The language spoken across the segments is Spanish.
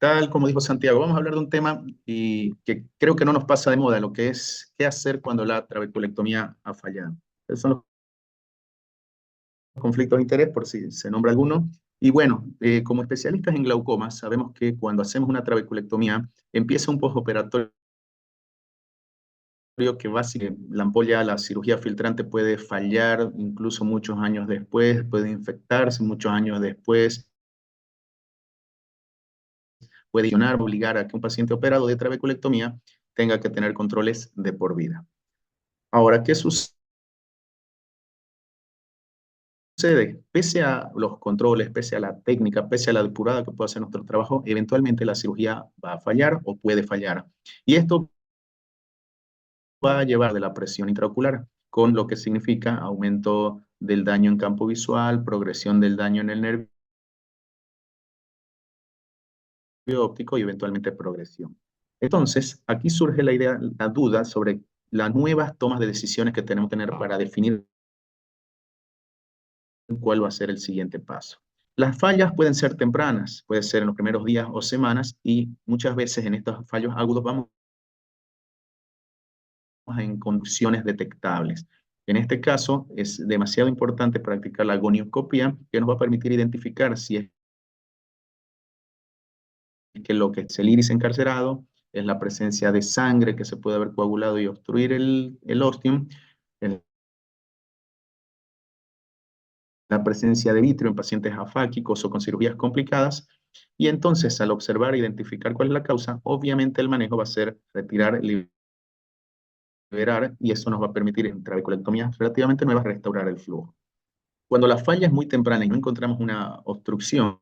Tal como dijo Santiago, vamos a hablar de un tema y que creo que no nos pasa de moda, lo que es qué hacer cuando la trabeculectomía ha fallado. Esos son los conflictos de interés, por si se nombra alguno. Y bueno, como especialistas en glaucoma, sabemos que cuando hacemos una trabeculectomía, empieza un postoperatorio que básicamente la ampolla, la cirugía filtrante puede fallar incluso muchos años después, puede infectarse muchos años después, puede obligar a que un paciente operado de trabeculectomía tenga que tener controles de por vida. Ahora, ¿qué sucede? Pese a los controles, pese a la técnica, pese a la depurada que puede hacer nuestro trabajo, eventualmente la cirugía va a fallar o puede fallar. Y esto va a llevar de la presión intraocular, con lo que significa aumento del daño en campo visual, progresión del daño en el nervio óptico y eventualmente progresión. Entonces, aquí surge la idea, la duda sobre las nuevas tomas de decisiones que tenemos que tener para definir cuál va a ser el siguiente paso. Las fallas pueden ser tempranas, puede ser en los primeros días o semanas, y muchas veces en estos fallos agudos vamos en condiciones detectables. En este caso, es demasiado importante practicar la gonioscopía, que nos va a permitir identificar si es que lo que es el iris encarcerado, es la presencia de sangre que se puede haber coagulado y obstruir el ostium, la presencia de vitrio en pacientes afáquicos o con cirugías complicadas. Y entonces, al observar e identificar cuál es la causa, obviamente el manejo va a ser retirar, liberar, y eso nos va a permitir en trabeculectomías relativamente nuevas restaurar el flujo. Cuando la falla es muy temprana y no encontramos una obstrucción,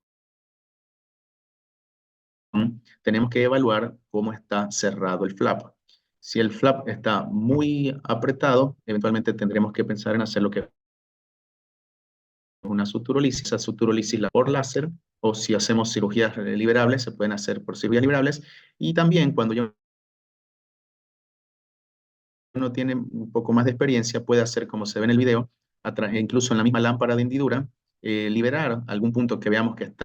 tenemos que evaluar cómo está cerrado el flap. Si el flap está muy apretado, eventualmente tendremos que pensar en hacer lo que es una suturolisis. Esa suturolisis por láser, o si hacemos cirugías liberables, se pueden hacer por cirugías liberables. Y también cuando uno tiene un poco más de experiencia, puede hacer, como se ve en el video, incluso en la misma lámpara de hendidura, liberar algún punto que veamos que está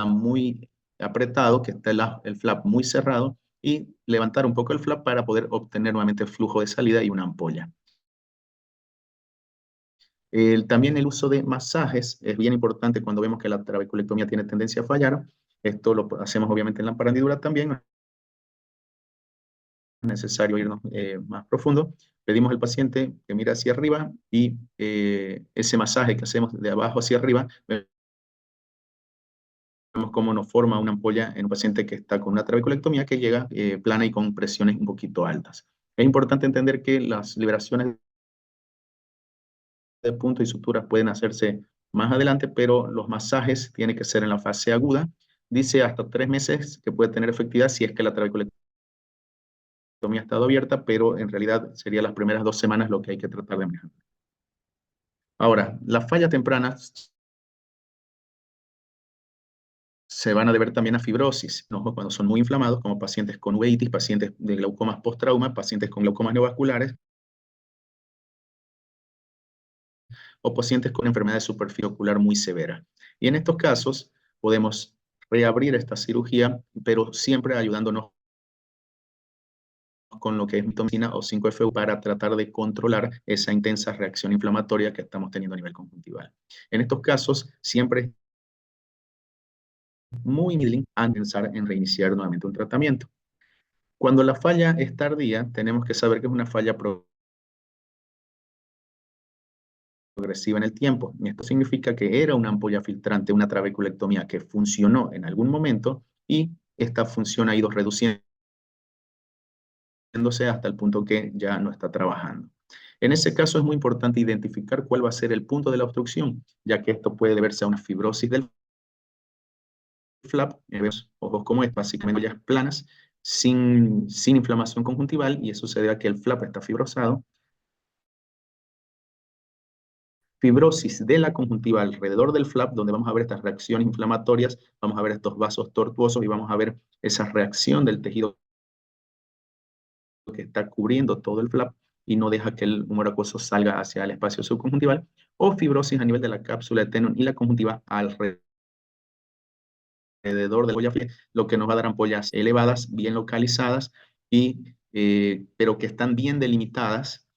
muy apretado, que está el flap muy cerrado, y levantar un poco el flap para poder obtener nuevamente flujo de salida y una ampolla. También el uso de masajes es bien importante cuando vemos que la trabeculectomía tiene tendencia a fallar. Esto lo hacemos obviamente en lámpara de hendidura también, no es necesario irnos más profundo. Pedimos al paciente que mire hacia arriba y ese masaje que hacemos de abajo hacia arriba, vemos cómo nos forma una ampolla en un paciente que está con una trabeculectomía que llega plana y con presiones un poquito altas. Es importante entender que las liberaciones de puntos y suturas pueden hacerse más adelante, pero los masajes tienen que ser en la fase aguda. Dice hasta 3 meses que puede tener efectividad si es que la trabeculectomía ha estado abierta, pero en realidad sería las primeras 2 semanas lo que hay que tratar de manejar. Ahora, las fallas tempranas se van a deber también a fibrosis, ¿no? Cuando son muy inflamados, como pacientes con uveitis, pacientes de glaucomas post-trauma, pacientes con glaucomas neovasculares o pacientes con enfermedad de superficie ocular muy severa. Y en estos casos podemos reabrir esta cirugía, pero siempre ayudándonos con lo que es mitomicina o 5-FU para tratar de controlar esa intensa reacción inflamatoria que estamos teniendo a nivel conjuntival. En estos casos, siempre muy middling a pensar en reiniciar nuevamente un tratamiento. Cuando la falla es tardía, tenemos que saber que es una falla progresiva en el tiempo. Y esto significa que era una ampolla filtrante, una trabeculectomía que funcionó en algún momento y esta función ha ido reduciéndose hasta el punto que ya no está trabajando. En ese caso es muy importante identificar cuál va a ser el punto de la obstrucción, ya que esto puede deberse a una fibrosis del flap, ojos como es, básicamente ya planas, sin inflamación conjuntival, y eso se debe a que el flap está fibrosado. Fibrosis de la conjuntiva alrededor del flap, donde vamos a ver estas reacciones inflamatorias, vamos a ver estos vasos tortuosos y vamos a ver esa reacción del tejido que está cubriendo todo el flap y no deja que el humor acuoso salga hacia el espacio subconjuntival, o fibrosis a nivel de la cápsula de Tenon y la conjuntiva alrededor alrededor de la ampolla, lo que nos va a dar ampollas elevadas, bien localizadas, pero que están bien delimitadas,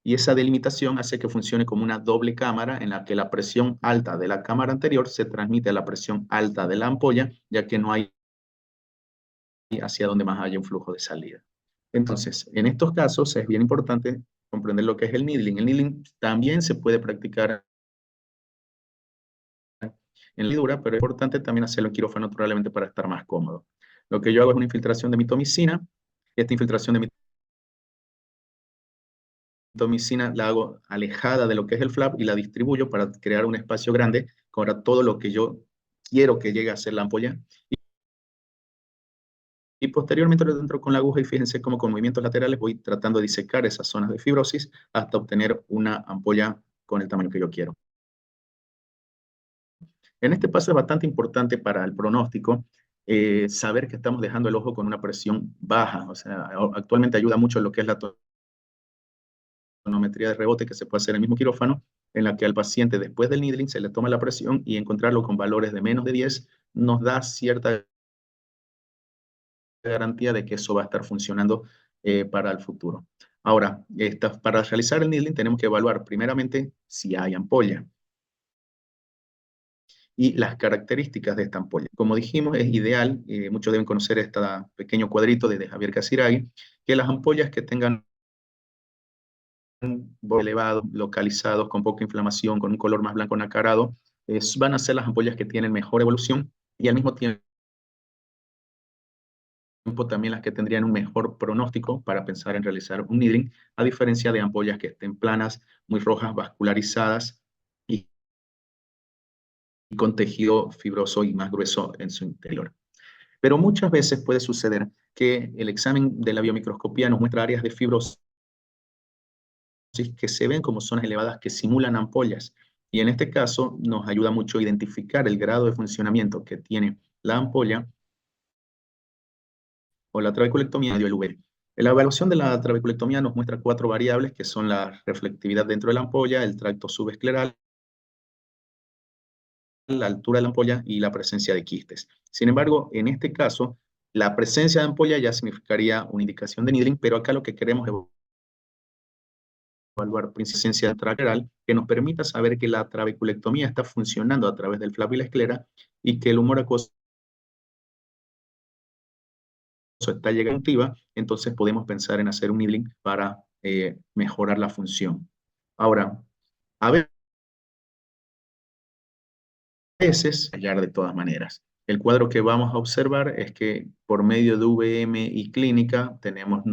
y esa delimitación hace que funcione como una doble cámara en la que la presión alta de la cámara anterior se transmite a la presión alta de la ampolla, ya que no hay hacia donde más haya un flujo de salida. Entonces, en estos casos es bien importante comprender lo que es el needling. El needling también se puede practicar en la lidura, pero es importante también hacerlo en quirófano probablemente para estar más cómodo. Lo que yo hago es una infiltración de mitomicina. Esta infiltración de mitomicina la hago alejada de lo que es el flap y la distribuyo para crear un espacio grande con todo lo que yo quiero que llegue a ser la ampolla. Y posteriormente lo entro con la aguja y fíjense cómo con movimientos laterales voy tratando de disecar esas zonas de fibrosis hasta obtener una ampolla con el tamaño que yo quiero. En este paso es bastante importante para el pronóstico saber que estamos dejando el ojo con una presión baja. O sea, actualmente ayuda mucho lo que es la tonometría de rebote que se puede hacer en el mismo quirófano, en la que al paciente después del needling se le toma la presión y encontrarlo con valores de menos de 10 nos da cierta garantía de que eso va a estar funcionando para el futuro. Ahora, para realizar el needling tenemos que evaluar primeramente si hay ampolla y las características de esta ampolla. Como dijimos, es ideal, muchos deben conocer este pequeño cuadrito de Javier Casiraghi, que las ampollas que tengan un elevado, localizados, con poca inflamación, con un color más blanco nacarado, van a ser las ampollas que tienen mejor evolución y al mismo tiempo también las que tendrían un mejor pronóstico para pensar en realizar un needling, a diferencia de ampollas que estén planas, muy rojas, vascularizadas y con tejido fibroso y más grueso en su interior. Pero muchas veces puede suceder que el examen de la biomicroscopía nos muestra áreas de fibrosis que se ven como zonas elevadas que simulan ampollas. Y en este caso nos ayuda mucho a identificar el grado de funcionamiento que tiene la ampolla o la trabeculectomía del UV. La evaluación de la trabeculectomía nos muestra 4 variables que son la reflectividad dentro de la ampolla, el tracto subescleral, la altura de la ampolla y la presencia de quistes. Sin embargo, en este caso, la presencia de ampolla ya significaría una indicación de needling, pero acá lo que queremos es evaluar presencia traqueal que nos permita saber que la trabeculectomía está funcionando a través del flap y la esclera y que el humor acuoso está llegando activa, entonces podemos pensar en hacer un needling para mejorar la función. Ahora, a veces, fallar de todas maneras. El cuadro que vamos a observar es que por medio de VM y clínica tenemos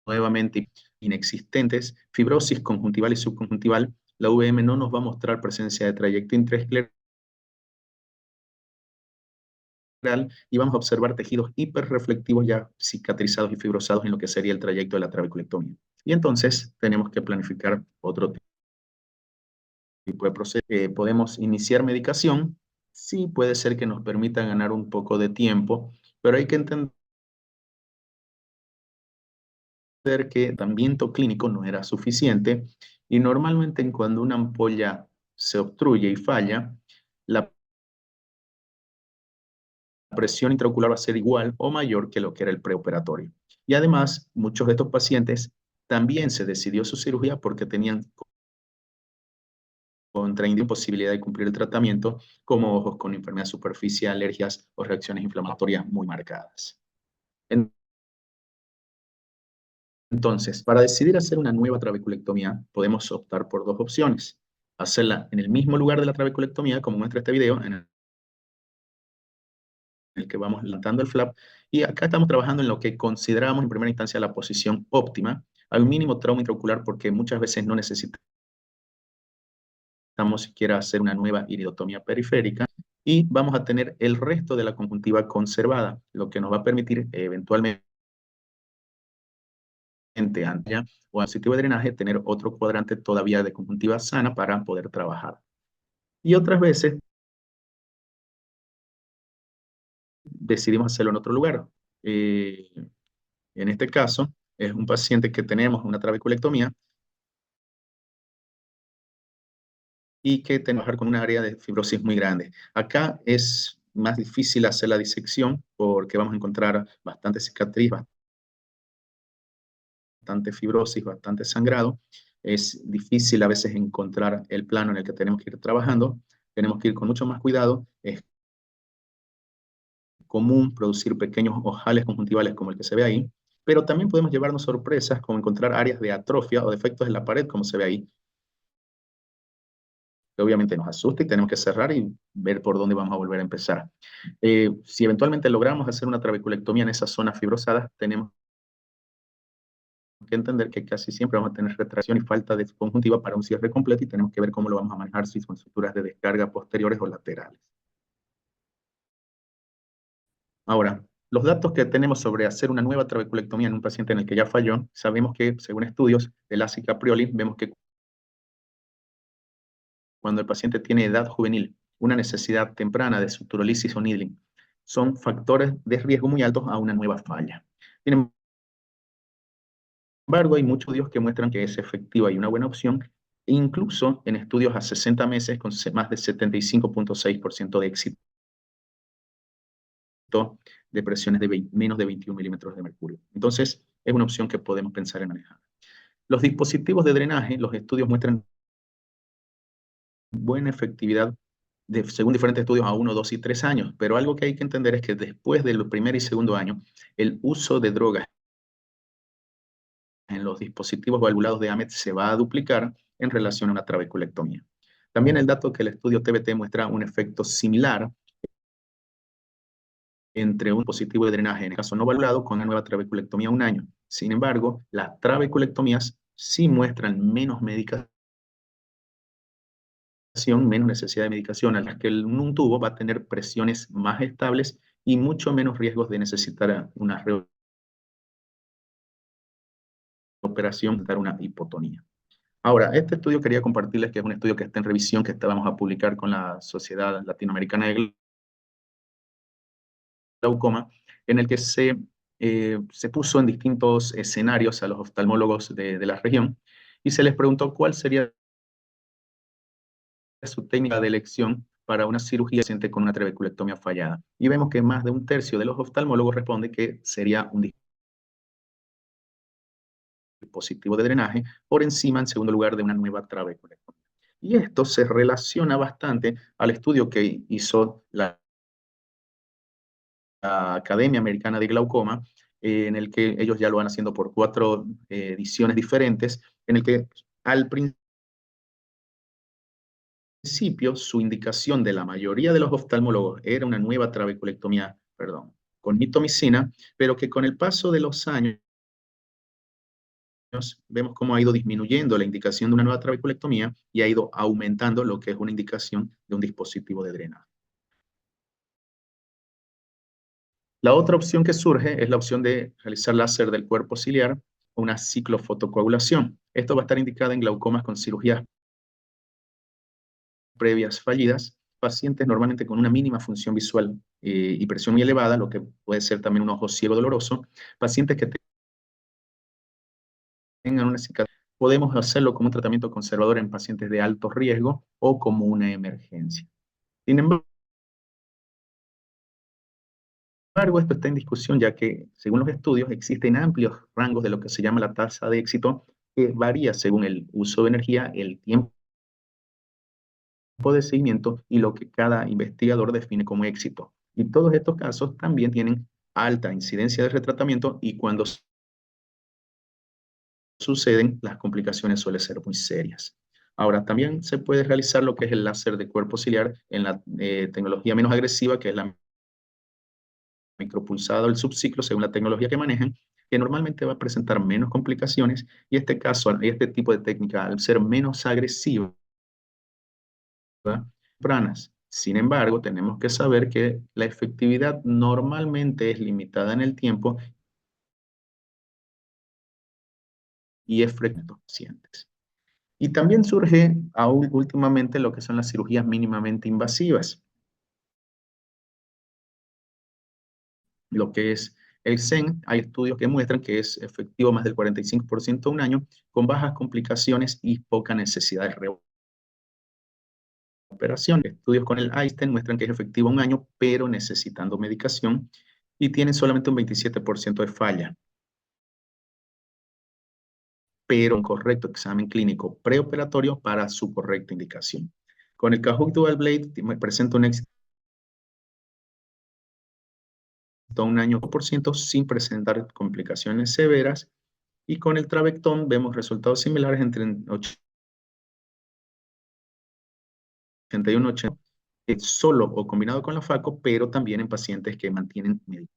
nuevamente inexistentes, fibrosis conjuntival y subconjuntival. La VM no nos va a mostrar presencia de trayecto intraescleral y vamos a observar tejidos hiperreflectivos ya cicatrizados y fibrosados en lo que sería el trayecto de la trabeculectomía. Y entonces tenemos que planificar otro tipo de proceso. Podemos iniciar medicación, sí puede ser que nos permita ganar un poco de tiempo, pero hay que entender que el tratamiento clínico no era suficiente y normalmente cuando una ampolla se obstruye y falla, la presión intraocular va a ser igual o mayor que lo que era el preoperatorio. Y además, muchos de estos pacientes también se decidió su cirugía porque tenían imposibilidad de cumplir el tratamiento, como ojos con enfermedad superficial, alergias o reacciones inflamatorias muy marcadas. Entonces, para decidir hacer una nueva trabeculectomía, podemos optar por dos opciones. Hacerla en el mismo lugar de la trabeculectomía, como muestra este video, en el que vamos levantando el flap, y acá estamos trabajando en lo que consideramos en primera instancia la posición óptima, al mínimo trauma intraocular, porque muchas veces no necesitamos siquiera hacer una nueva iridotomía periférica, y vamos a tener el resto de la conjuntiva conservada, lo que nos va a permitir eventualmente amplia o dispositivo de drenaje, tener otro cuadrante todavía de conjuntiva sana para poder trabajar. Y otras veces decidimos hacerlo en otro lugar. Eh, en este caso, es un paciente que tenemos una trabeculectomía y que trabajar con un área de fibrosis muy grande. Acá es más difícil hacer la disección porque vamos a encontrar bastante cicatriz, bastante fibrosis, bastante sangrado. Es difícil a veces encontrar el plano en el que tenemos que ir trabajando. Tenemos que ir con mucho más cuidado. Es común producir pequeños ojales conjuntivales como el que se ve ahí, pero también podemos llevarnos sorpresas como encontrar áreas de atrofia o defectos en la pared como se ve ahí, que obviamente nos asusta y tenemos que cerrar y ver por dónde vamos a volver a empezar. Si eventualmente logramos hacer una trabeculectomía en esas zonas fibrosadas, tenemos que entender que casi siempre vamos a tener retracción y falta de conjuntiva para un cierre completo y tenemos que ver cómo lo vamos a manejar, si son estructuras de descarga posteriores o laterales. Ahora, los datos que tenemos sobre hacer una nueva trabeculectomía en un paciente en el que ya falló, sabemos que, según estudios de Lassi Caprioli, vemos que cuando el paciente tiene edad juvenil, una necesidad temprana de suturólisis o needling, son factores de riesgo muy altos a una nueva falla. Sin embargo, hay muchos estudios que muestran que es efectiva y una buena opción, incluso en estudios a 60 meses con más de 75.6% de éxito de presiones de menos de 21 milímetros de mercurio. Entonces, es una opción que podemos pensar en manejar. Los dispositivos de drenaje, los estudios muestran buena efectividad según diferentes estudios a 1, 2 y 3 años, pero algo que hay que entender es que después del primer y segundo año, el uso de drogas en los dispositivos valvulados de AMET se va a duplicar en relación a una trabeculectomía. También el dato que el estudio TBT muestra un efecto similar entre un dispositivo de drenaje, en el caso no valvulado, con una nueva trabeculectomía a un año. Sin embargo, las trabeculectomías sí muestran menos medicación, menos necesidad de medicación, a las que un tubo va a tener presiones más estables y mucho menos riesgos de necesitar una reoperación, dar una hipotonía. Ahora, este estudio quería compartirles que es un estudio que está en revisión, que vamos a publicar con la Sociedad Latinoamericana de Glaucoma, en el que se puso en distintos escenarios a los oftalmólogos de la región y se les preguntó cuál sería su técnica de elección para una cirugía paciente con una trabeculectomía fallada. Y vemos que más de un tercio de los oftalmólogos responde que sería un dispositivo de drenaje por encima, en segundo lugar, de una nueva trabeculectomía. Y esto se relaciona bastante al estudio que hizo la Academia Americana de Glaucoma, en el que ellos ya lo van haciendo por 4 ediciones diferentes, en el que al principio su indicación de la mayoría de los oftalmólogos era una nueva trabeculectomía, perdón, con mitomicina, pero que con el paso de los años vemos cómo ha ido disminuyendo la indicación de una nueva trabeculectomía y ha ido aumentando lo que es una indicación de un dispositivo de drenaje. La otra opción que surge es la opción de realizar láser del cuerpo ciliar o una ciclofotocoagulación. Esto va a estar indicado en glaucomas con cirugías previas fallidas, pacientes normalmente con una mínima función visual y presión muy elevada, lo que puede ser también un ojo ciego doloroso, pacientes que tengan una cicatriz. Podemos hacerlo como un tratamiento conservador en pacientes de alto riesgo o como una emergencia. Sin embargo, esto está en discusión ya que, según los estudios, existen amplios rangos de lo que se llama la tasa de éxito, que varía según el uso de energía, el tiempo de seguimiento y lo que cada investigador define como éxito. Y todos estos casos también tienen alta incidencia de retratamiento y cuando suceden, las complicaciones suelen ser muy serias. Ahora, también se puede realizar lo que es el láser de cuerpo ciliar en la tecnología menos agresiva, que es la micropulsada o el subciclo, según la tecnología que manejen, que normalmente va a presentar menos complicaciones y este tipo de técnica, al ser menos agresiva, tempranas. Sin embargo, tenemos que saber que la efectividad normalmente es limitada en el tiempo y es frecuente en los pacientes. Y también surge últimamente lo que son las cirugías mínimamente invasivas, lo que es el SEN. Hay estudios que muestran que es efectivo más del 45% a un año, con bajas complicaciones y poca necesidad de operación. Estudios con el Einstein muestran que es efectivo 1 año, pero necesitando medicación, y tienen solamente un 27% de falla. Pero un correcto examen clínico preoperatorio para su correcta indicación. Con el Kahoot Dual Blade presenta un éxito 1 año por ciento sin presentar complicaciones severas, y con el Travectón vemos resultados similares entre 81 y 80, solo o combinado con la FACO, pero también en pacientes que mantienen medicación.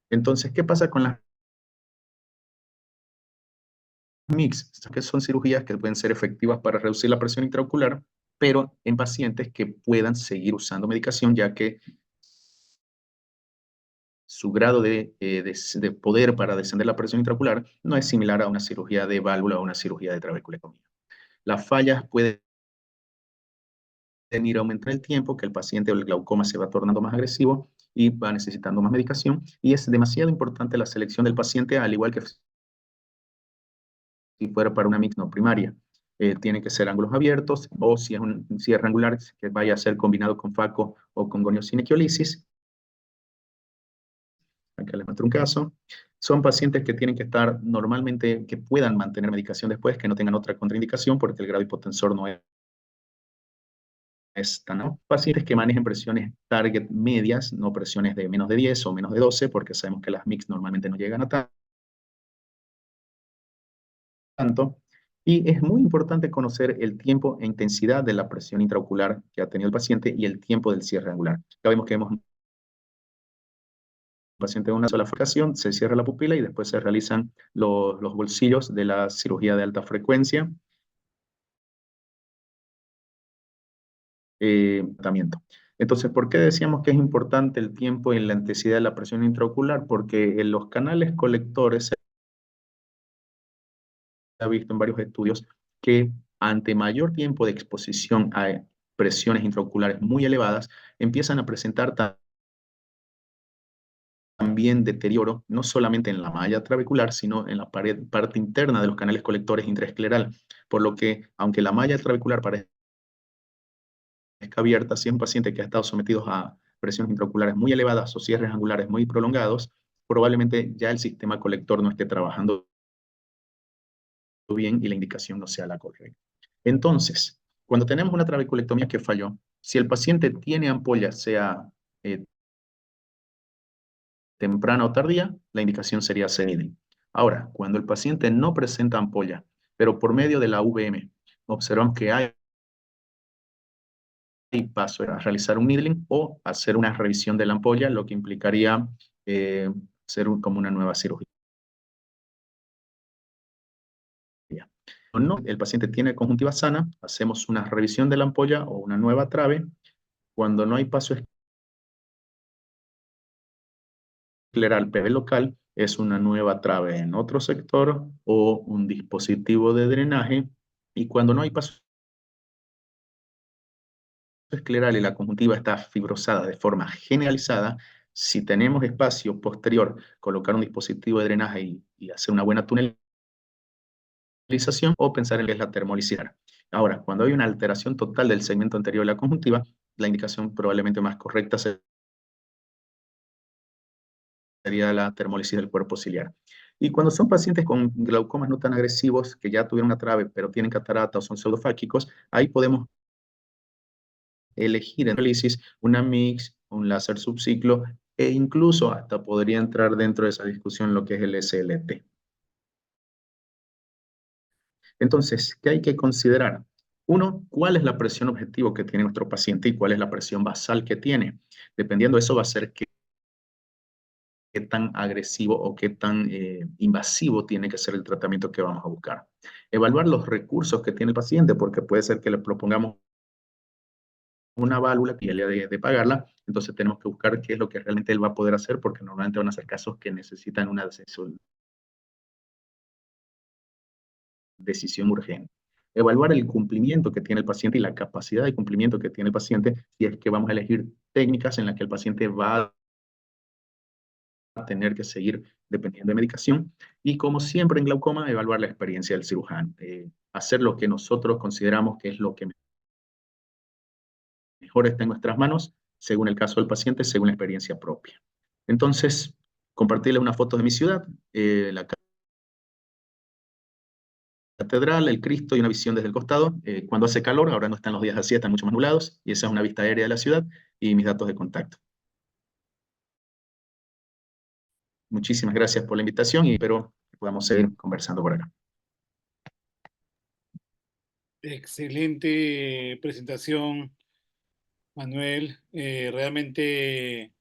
Entonces, ¿qué pasa con las MICS? Que son cirugías que pueden ser efectivas para reducir la presión intraocular, pero en pacientes que puedan seguir usando medicación, ya que su grado de poder para descender la presión intraocular no es similar a una cirugía de válvula o una cirugía de trabeculectomía. Las fallas pueden ir aumentando el tiempo que el paciente o el glaucoma se va tornando más agresivo y va necesitando más medicación, y es demasiado importante la selección del paciente, al igual que si fuera para una MIC no primaria. Tiene que ser ángulos abiertos, o si es un cierre angular que vaya a ser combinado con FACO o con goniosinequiolisis. Acá les muestro un caso. Son pacientes que tienen que estar normalmente, que puedan mantener medicación después, que no tengan otra contraindicación porque el grado hipotensor no es tan alto. Pacientes que manejen presiones target medias, no presiones de menos de 10 o menos de 12, porque sabemos que las MICs normalmente no llegan a tanto. Y es muy importante conocer el tiempo e intensidad de la presión intraocular que ha tenido el paciente y el tiempo del cierre angular. Ya vemos que vemos un paciente de una sola fracción, se cierra la pupila y después se realizan los bolsillos de la cirugía de alta frecuencia. Tratamiento. Entonces, ¿por qué decíamos que es importante el tiempo y la intensidad de la presión intraocular? Porque en los canales colectores se ha visto en varios estudios que ante mayor tiempo de exposición a presiones intraoculares muy elevadas, empiezan a presentar también deterioro, no solamente en la malla trabecular, sino en la parte interna de los canales colectores intraescleral, por lo que, aunque la malla trabecular parezca abierta, si es un paciente que ha estado sometido a presiones intraoculares muy elevadas o cierres angulares muy prolongados, probablemente ya el sistema colector no esté trabajando bien y la indicación no sea la correcta. Entonces, cuando tenemos una trabeculectomía que falló, si el paciente tiene ampolla, sea temprana o tardía, la indicación sería CENIDI. Ahora, cuando el paciente no presenta ampolla, pero por medio de la VM observamos que hay paso a realizar un needling o hacer una revisión de la ampolla, lo que implicaría hacer como una nueva cirugía. O no, el paciente tiene conjuntiva sana, hacemos una revisión de la ampolla o una nueva trave. Cuando no hay paso escleral PV local, es una nueva trave en otro sector o un dispositivo de drenaje. Y cuando no hay paso escleral y la conjuntiva está fibrosada de forma generalizada, si tenemos espacio posterior, colocar un dispositivo de drenaje y hacer una buena tunelización, o pensar en que es la termolisis. Ahora, cuando hay una alteración total del segmento anterior de la conjuntiva, la indicación probablemente más correcta sería la termólisis del cuerpo ciliar. Y cuando son pacientes con glaucomas no tan agresivos, que ya tuvieron una trave, pero tienen catarata o son pseudofáquicos, ahí podemos elegir en análisis una MIX, un láser subciclo, e incluso hasta podría entrar dentro de esa discusión lo que es el SLT. Entonces, ¿qué hay que considerar? Uno, ¿cuál es la presión objetivo que tiene nuestro paciente y cuál es la presión basal que tiene? Dependiendo de eso va a ser qué tan agresivo o qué tan invasivo tiene que ser el tratamiento que vamos a buscar. Evaluar los recursos que tiene el paciente, porque puede ser que le propongamos una válvula que ya le de pagarla, entonces tenemos que buscar qué es lo que realmente él va a poder hacer, porque normalmente van a ser casos que necesitan una decisión urgente. Evaluar el cumplimiento que tiene el paciente y la capacidad de cumplimiento que tiene el paciente, si es que vamos a elegir técnicas en las que el paciente va a tener que seguir dependiendo de medicación. Y como siempre en glaucoma, evaluar la experiencia del cirujano. Hacer lo que nosotros consideramos que es lo que mejor está en nuestras manos, según el caso del paciente, según la experiencia propia. Entonces, compartirles una foto de mi ciudad, la catedral, el Cristo y una visión desde el costado. Cuando hace calor, ahora no están los días así, están mucho más nublados, y esa es una vista aérea de la ciudad y mis datos de contacto. Muchísimas gracias por la invitación y espero que podamos seguir conversando por acá. Excelente presentación, Manuel. Realmente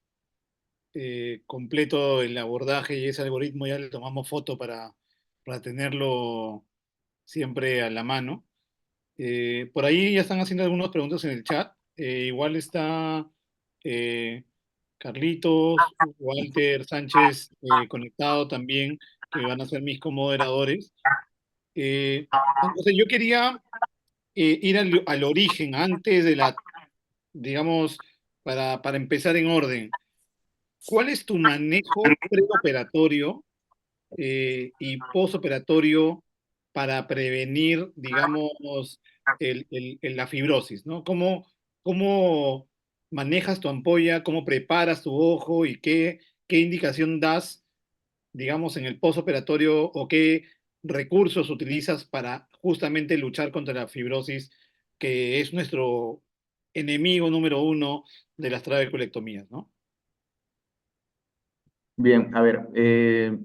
completo el abordaje y ese algoritmo ya le tomamos foto para tenerlo siempre a la mano. Por ahí ya están haciendo algunas preguntas en el chat. Igual está eh, Carlitos, Walter Sánchez conectado también, que van a ser mis comoderadores. Entonces yo quería ir al origen, antes de la, digamos, para empezar en orden. ¿Cuál es tu manejo preoperatorio y posoperatorio para prevenir, digamos, la fibrosis, ¿no? ¿Cómo manejas tu ampolla, cómo preparas tu ojo y qué indicación das, digamos, en el posoperatorio o qué recursos utilizas para justamente luchar contra la fibrosis, que es nuestro enemigo número uno de las trabeculectomías, ¿no? Bien, a ver, he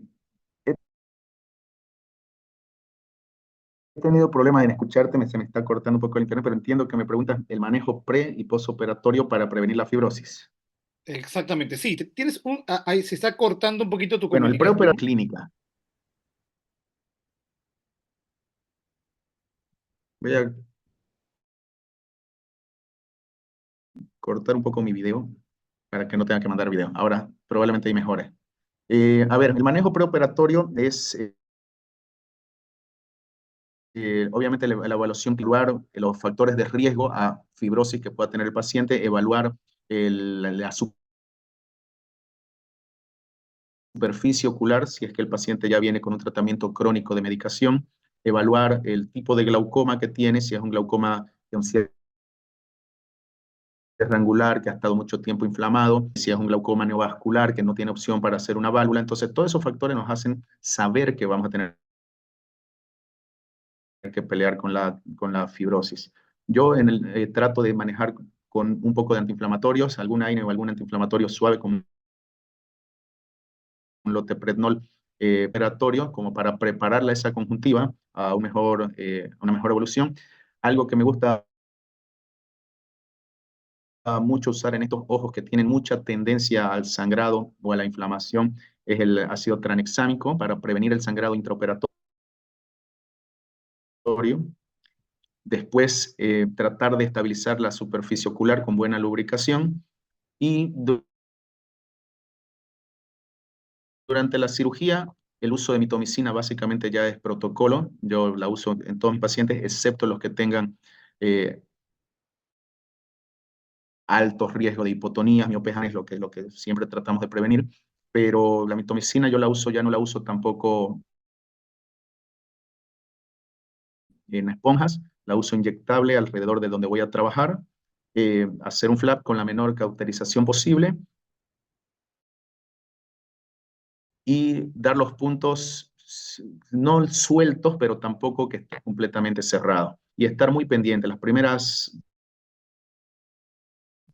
tenido problemas en escucharte, se me está cortando un poco el internet, pero entiendo que me preguntas el manejo pre y postoperatorio para prevenir la fibrosis. Exactamente, sí, tienes ahí se está cortando un poquito tu Bueno, el preoperatorio comunicación. clínica. Voy a cortar un poco mi video para que no tenga que mandar video. Ahora probablemente ahí mejore. A ver, el manejo preoperatorio es obviamente la evaluación, evaluar los factores de riesgo a fibrosis que pueda tener el paciente, evaluar la superficie ocular, si es que el paciente ya viene con un tratamiento crónico de medicación, evaluar el tipo de glaucoma que tiene, si es un glaucoma de un cierre angular que ha estado mucho tiempo inflamado, si es un glaucoma neovascular que no tiene opción para hacer una válvula. Entonces, todos esos factores nos hacen saber que vamos a tener que pelear con la fibrosis. Yo trato de manejar con un poco de antiinflamatorios, algún AINE o algún antiinflamatorio suave como un loteprednol operatorio, como para prepararla esa conjuntiva a una mejor evolución. Algo que me gusta mucho usar en estos ojos que tienen mucha tendencia al sangrado o a la inflamación es el ácido tranexámico para prevenir el sangrado intraoperatorio. Después, tratar de estabilizar la superficie ocular con buena lubricación y durante la cirugía el uso de mitomicina básicamente ya es protocolo. Yo la uso en todos mis pacientes, excepto los que tengan altos riesgos de hipotonías, miopeas, es lo que siempre tratamos de prevenir, pero la mitomicina yo la uso, ya no la uso tampoco en esponjas, la uso inyectable alrededor de donde voy a trabajar, hacer un flap con la menor cauterización posible y dar los puntos no sueltos, pero tampoco que esté completamente cerrado. Y estar muy pendiente. Las primeras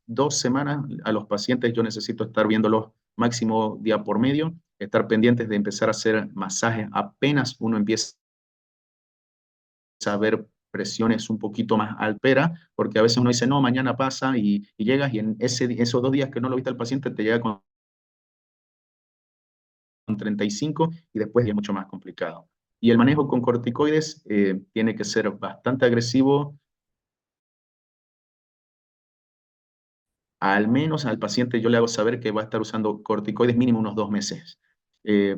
2 semanas a los pacientes yo necesito estar viéndolos máximo día por medio, estar pendientes de empezar a hacer masajes apenas uno empieza a ver presiones un poquito más alperas, porque a veces uno dice, no, mañana pasa y llegas y en esos 2 días que no lo viste al paciente te llega con 35 y después ya es mucho más complicado. Y el manejo con corticoides tiene que ser bastante agresivo. Al menos al paciente yo le hago saber que va a estar usando corticoides mínimo unos 2 meses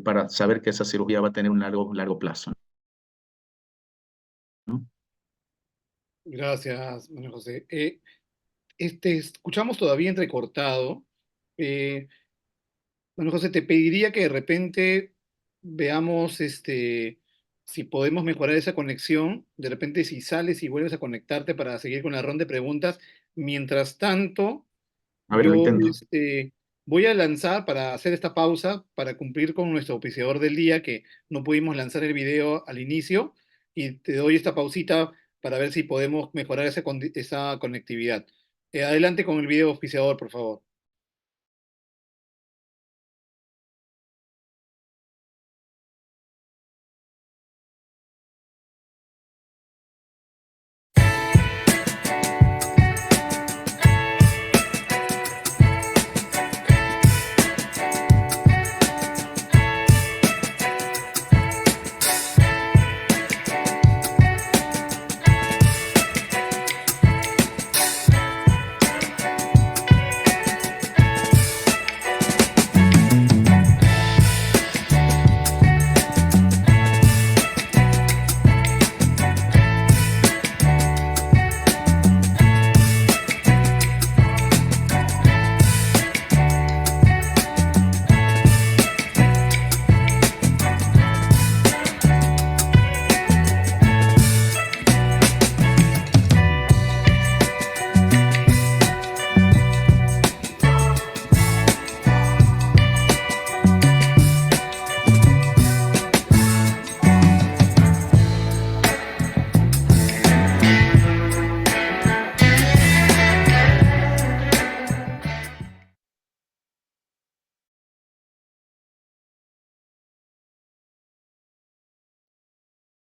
para saber que esa cirugía va a tener un largo plazo, ¿no? Gracias, Manuel José. Escuchamos todavía entrecortado. Eh, Bueno, José, te pediría que de repente veamos si podemos mejorar esa conexión. De repente, si sales y vuelves a conectarte para seguir con la ronda de preguntas, Mientras tanto, A ver, lo yo intento. voy a lanzar para hacer esta pausa, para cumplir con nuestro auspiciador del día, que no pudimos lanzar el video al inicio, y te doy esta pausita para ver si podemos mejorar esa conectividad. Adelante con el video auspiciador, por favor.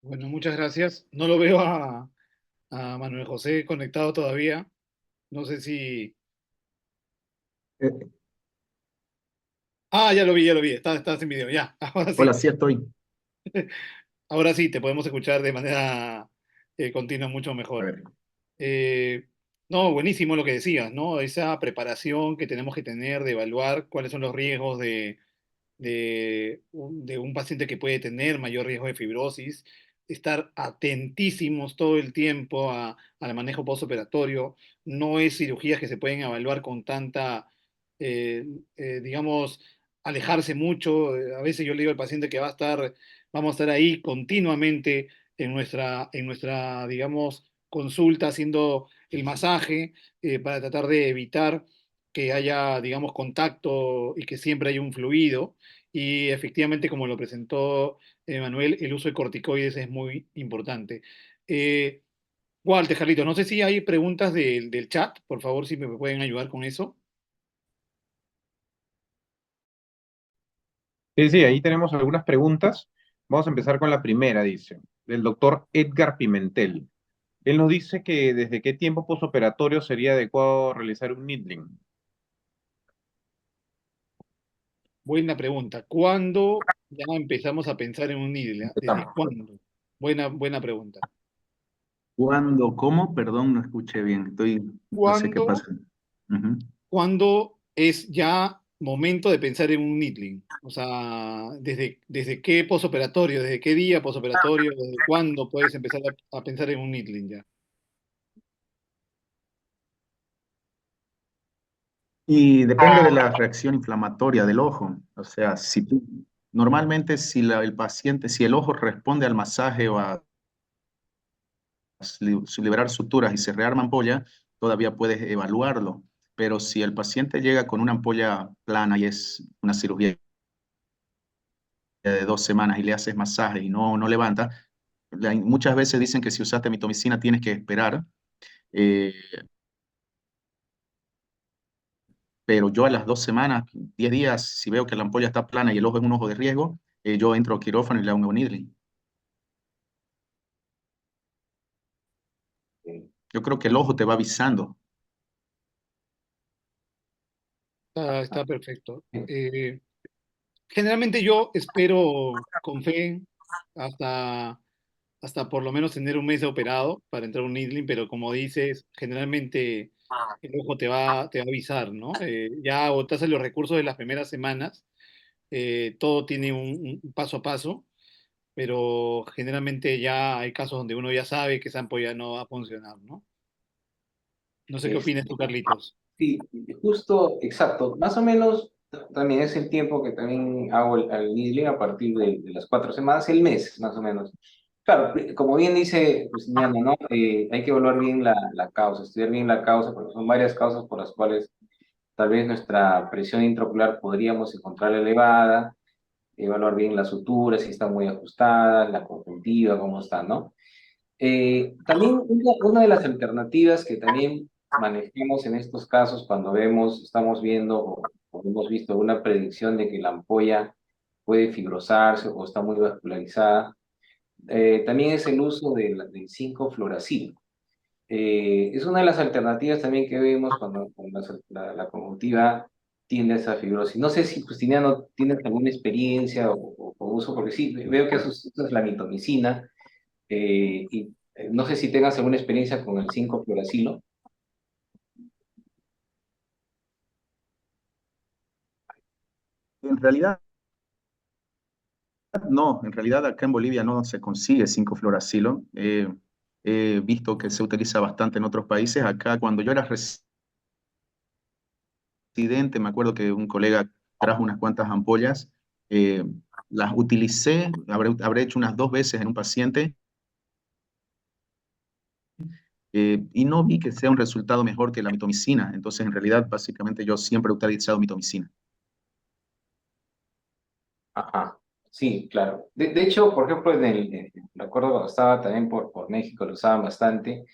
Bueno, muchas gracias. No lo veo a Manuel José conectado todavía. No sé si... Eh, Ah, ya lo vi, ya lo vi. Está sin video, ya. Ahora Hola, sí. sí estoy. Ahora sí, te podemos escuchar de manera continua mucho A mejor. ver. Eh, no, buenísimo lo que decías, ¿no? Esa preparación que tenemos que tener de evaluar cuáles son los riesgos de un paciente que puede tener mayor riesgo de fibrosis, estar atentísimos todo el tiempo al manejo postoperatorio. No es cirugías que se pueden evaluar con tanta, digamos, alejarse mucho. A veces yo le digo al paciente que vamos a estar ahí continuamente digamos, consulta, haciendo el masaje, para tratar de evitar que haya, digamos, contacto y que siempre haya un fluido. Y efectivamente, como lo presentó Manuel, el uso de corticoides es muy importante. Eh, Walter, Carlitos, no sé si hay preguntas del chat, por favor, si me pueden ayudar con eso. Sí, sí, ahí tenemos algunas preguntas. Vamos a empezar con la primera, dice, del doctor Edgar Pimentel. Él nos dice que desde qué tiempo posoperatorio sería adecuado realizar un needling. Buena pregunta. ¿Cuándo ya empezamos a pensar en un IDLA? ¿Desde Empezamos. cuándo? Buena pregunta. ¿Cuándo? ¿Cómo? Perdón, no escuché bien. No sé qué ¿Cuándo pasa. Ujú. ¿Cuándo es ya momento de pensar en un needling? O sea, ¿desde qué posoperatorio, desde qué día posoperatorio, desde cuándo puedes empezar a pensar en un needling ya? Y depende de la reacción inflamatoria del ojo. O sea, normalmente el paciente, si el ojo responde al masaje o a liberar suturas y se rearma ampolla, todavía puedes evaluarlo. Pero si el paciente llega con una ampolla plana y es una cirugía de 2 semanas y le haces masaje y no levanta, muchas veces dicen que si usaste mitomicina tienes que esperar, eh, pero yo a las 2 semanas, 10 días, si veo que la ampolla está plana y el ojo es un ojo de riesgo, yo entro a quirófano y le hago un needling. Yo creo que el ojo te va avisando. Está perfecto. Generalmente yo espero con fe hasta, hasta por lo menos tener un mes de operado para entrar a un needling, pero como dices, generalmente el ojo te va a avisar, ¿no? Ya agotaste los recursos de las primeras semanas, todo tiene un paso a paso, pero generalmente ya hay casos donde uno ya sabe que esa ampolla no va a funcionar, ¿no? No sé qué Es- opinas tú, Carlitos. sí, justo, exacto. Más o menos también es el tiempo que también hago el needling a partir de las 4 semanas, el mes, más o menos. Claro, como bien dice Justiniano, ¿no? Hay que evaluar bien la causa, estudiar bien la causa, porque son varias causas por las cuales tal vez nuestra presión intraocular podríamos encontrarla elevada, evaluar bien las suturas, si están muy ajustadas, la conjuntiva, cómo está, ¿no? También una de las alternativas que también manejamos en estos casos cuando estamos viendo o hemos visto una predicción de que la ampolla puede fibrosarse o está muy vascularizada, también es el uso del 5-fluoracilo. Es una de las alternativas también que vemos cuando la conjuntiva tiende a esa fibrosis. No sé si, Justiniano, tienes alguna experiencia o uso, porque sí, veo que usas la mitomicina, y no sé si tengas alguna experiencia con el 5-fluoracilo. En realidad, no, en realidad acá en Bolivia no se consigue 5-fluoracilo. He visto que se utiliza bastante en otros países. Acá cuando yo era residente, me acuerdo que un colega trajo unas cuantas ampollas, eh, las utilicé, habré hecho unas 2 veces en un paciente, y no vi que sea un resultado mejor que la mitomicina. Entonces, en realidad, básicamente yo siempre he utilizado mitomicina. Ajá, sí, claro. De hecho, por ejemplo, me acuerdo cuando estaba también por México, lo usaban bastante.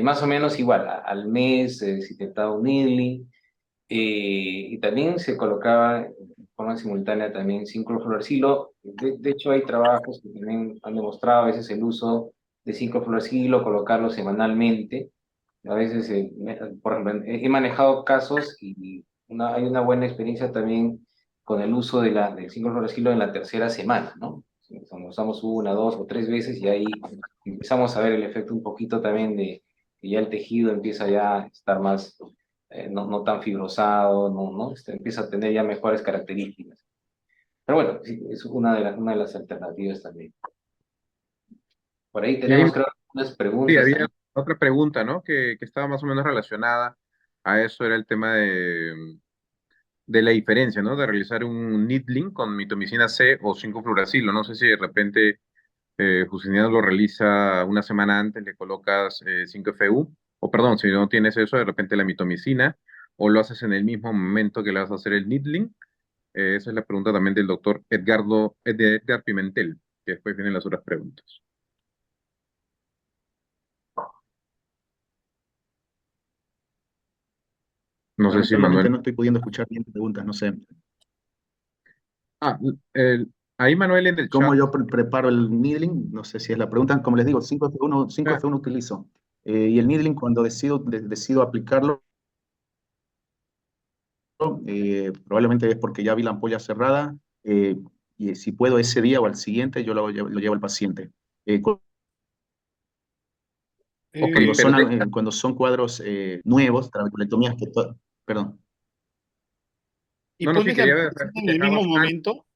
Más o menos igual, al mes se intentaba un needling, y también se colocaba de forma simultánea también 5-fluoracilo. De hecho, hay trabajos que también han demostrado a veces el uso de 5-fluoracilo, colocarlo semanalmente. A veces, por ejemplo, he manejado casos y hay una buena experiencia también con el uso del 5-fluoracilo en la tercera semana, ¿no? Cuando usamos 1, 2 o 3 veces y ahí empezamos a ver el efecto un poquito también de que ya el tejido empieza ya a estar más, no tan fibrosado, no, empieza a tener ya mejores características. Pero bueno, sí, es una de las alternativas también. Por ahí Y ahí, tenemos, creo, unas sí, preguntas había también. otra pregunta, ¿no? Que estaba más o menos relacionada a eso, era el tema de la diferencia, ¿no? De realizar un needling con mitomicina C o 5-fluoracilo. No sé si de repente Justiniano lo realiza una semana antes, le colocas 5-FU, o perdón, si no tienes eso, de repente la mitomicina, o lo haces en el mismo momento que le vas a hacer el needling. Esa es la pregunta también del doctor Edgar Pimentel, que después vienen las otras preguntas. No sé si Lamentablemente Manuel. no estoy pudiendo escuchar bien preguntas, no sé. Ah, ahí Manuel en el ¿Cómo chat. yo preparo el needling? No sé si es la pregunta. Como les digo, 5F1, eh, 5F1 utilizo. Y el needling, cuando decido aplicarlo, probablemente es porque ya vi la ampolla cerrada, y si puedo ese día o al siguiente, yo lo llevo al paciente. ok, Cuando pero cuando son cuadros nuevos, trabeculectomías perdón. ¿Y no, no, sí, pones la quería ver mitomicina si en el mismo dejabas algo. momento?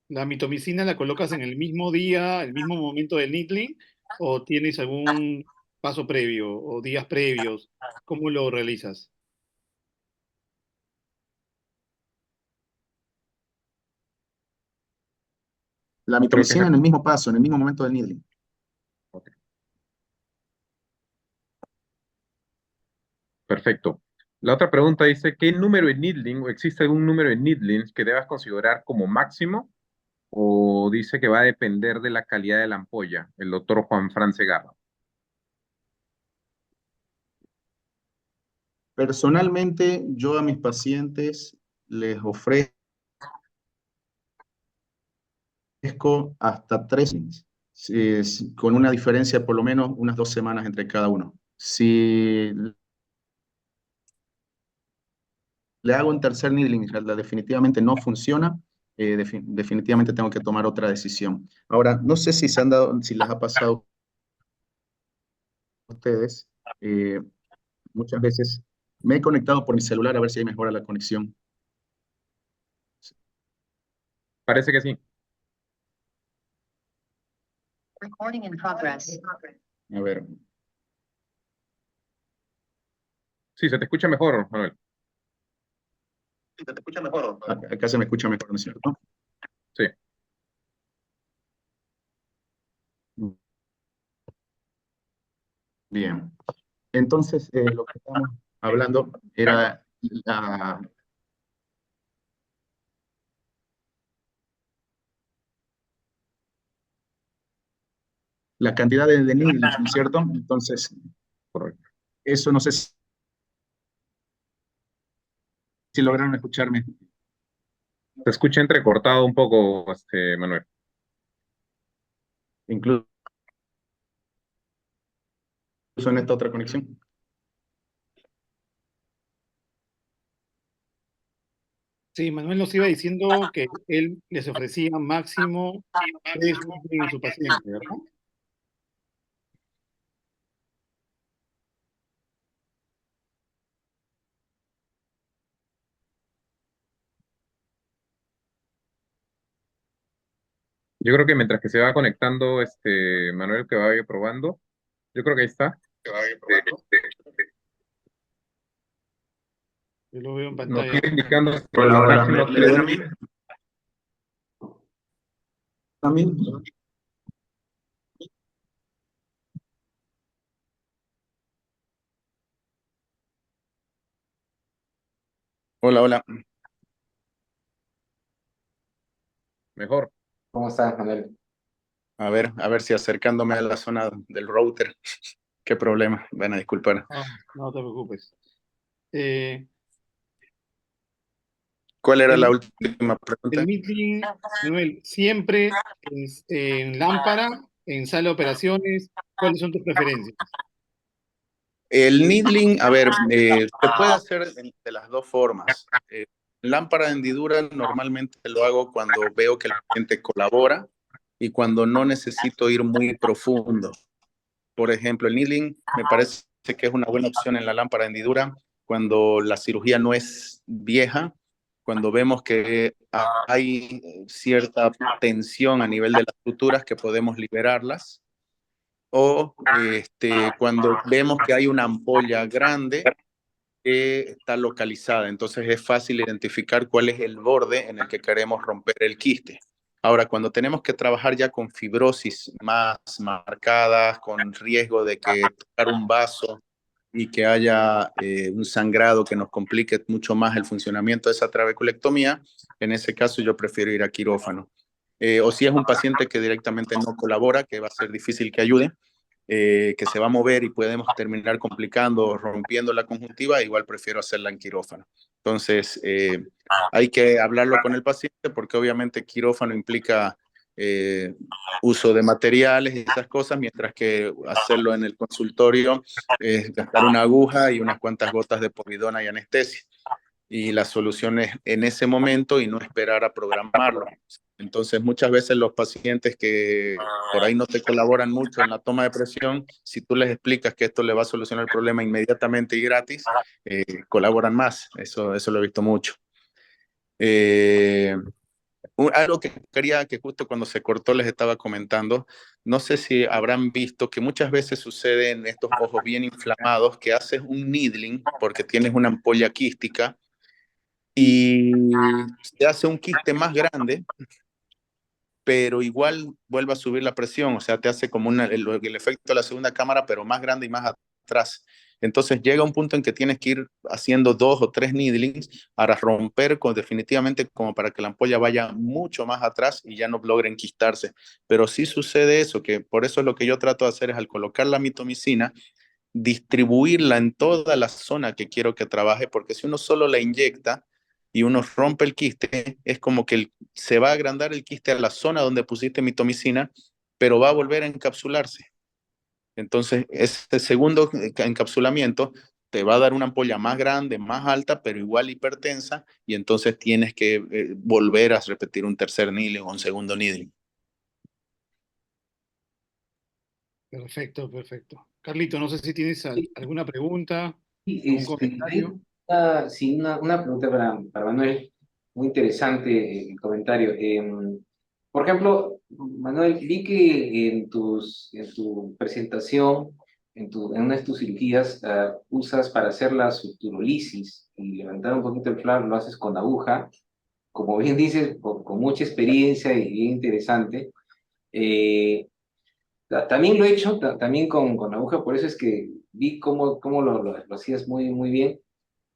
¿La mitomicina la colocas en el mismo día, el mismo momento del needling, o tienes algún paso previo o días previos? ¿Cómo lo realizas? La Creo que es mitomicina en el mismo paso, en el mismo momento del needling. ok, perfecto. La otra pregunta dice, ¿qué número de needling o existe algún número de needlings que debas considerar como máximo? O dice que va a depender de la calidad de la ampolla, el doctor Juan Fran Segarra. Personalmente, yo a mis pacientes les ofrezco hasta 3, con una diferencia por lo menos unas 2 semanas entre cada uno. Si le hago un tercer needling y definitivamente no funciona, definitivamente tengo que tomar otra decisión. Ahora, no sé si les ha pasado a ustedes, eh, muchas veces me he conectado por mi celular a ver si hay mejora la conexión. Parece que sí. Recording in progress. A ver, Sí, se te escucha mejor, Manuel. ¿Te escucha mejor? Acá se me escucha mejor, ¿no es cierto? Sí. Bien. Entonces, lo que estamos hablando era la cantidad de needles, ¿no es cierto? Entonces, Correcto. eso no sé si lograron escucharme. Se escucha entrecortado un poco, Manuel. Incluso en esta otra conexión. Sí, Manuel nos iba diciendo que él les ofrecía máximo 3 en su paciente, ¿verdad? Yo creo que mientras que se va conectando, Manuel, que vaya probando, yo creo que ahí está. Yo lo veo en Nos pantalla. sigue indicando Hola, hola, máximo ¿me ven a mí? ¿A mí? Hola, hola. mejor. ¿Cómo estás, Manuel? A ver si acercándome a la zona del router. Qué problema, van a disculpar. Ah, no te preocupes. Eh, ¿Cuál era la el, última pregunta? el meeting, Manuel, siempre en lámpara, en sala de operaciones, ¿cuáles son tus preferencias? El needling, a ver, se puede hacer de las dos formas. Lámpara de hendidura normalmente lo hago cuando veo que el paciente colabora y cuando no necesito ir muy profundo. Por ejemplo, el needling me parece que es una buena opción en la lámpara de hendidura cuando la cirugía no es vieja, cuando vemos que hay cierta tensión a nivel de las suturas que podemos liberarlas, o cuando vemos que hay una ampolla grande que está localizada, entonces es fácil identificar cuál es el borde en el que queremos romper el quiste. Ahora, cuando tenemos que trabajar ya con fibrosis más marcadas, con riesgo de que tocar un vaso y que haya un sangrado que nos complique mucho más el funcionamiento de esa trabeculectomía, en ese caso yo prefiero ir a quirófano. O si es un paciente que directamente no colabora, que va a ser difícil que ayude, que se va a mover y podemos terminar complicando o rompiendo la conjuntiva, igual prefiero hacerla en quirófano. Entonces, hay que hablarlo con el paciente porque obviamente quirófano implica uso de materiales y esas cosas, mientras que hacerlo en el consultorio es gastar una aguja y unas cuantas gotas de povidona y anestesia. Y la solución es en ese momento y no esperar a programarlo. Entonces, muchas veces los pacientes que por ahí no te colaboran mucho en la toma de presión, si tú les explicas que esto le va a solucionar el problema inmediatamente y gratis, colaboran más. Eso lo he visto mucho. Algo que quería que justo cuando se cortó les estaba comentando, no sé si habrán visto que muchas veces sucede en estos ojos bien inflamados que haces un needling porque tienes una ampolla quística y se hace un quiste más grande, pero igual vuelve a subir la presión, o sea, te hace como el efecto de la segunda cámara, pero más grande y más atrás. Entonces llega un punto en que tienes que ir haciendo 2 o 3 needlings para romper definitivamente como para que la ampolla vaya mucho más atrás y ya no logre enquistarse. Pero sí sucede eso, que por eso es lo que yo trato de hacer es al colocar la mitomicina, distribuirla en toda la zona que quiero que trabaje, porque si uno solo la inyecta y uno rompe el quiste, es como que se va a agrandar el quiste a la zona donde pusiste mitomicina, pero va a volver a encapsularse. Entonces, ese segundo encapsulamiento te va a dar una ampolla más grande, más alta, pero igual hipertensa, y entonces tienes que volver a repetir un tercer needling o un segundo needling. Perfecto, perfecto. Carlito, no sé si tienes Sí, alguna pregunta, sí, algún comentario. sí, una pregunta para Manuel. Muy interesante el comentario. Por ejemplo, Manuel, vi que en tu presentación en una de tus cirugías usas para hacer la suturolisis y levantar un poquito el flap, lo haces con aguja, como bien dices, con mucha experiencia y bien interesante. Eh, También lo he hecho, también con aguja, por eso es que vi cómo lo hacías muy bien.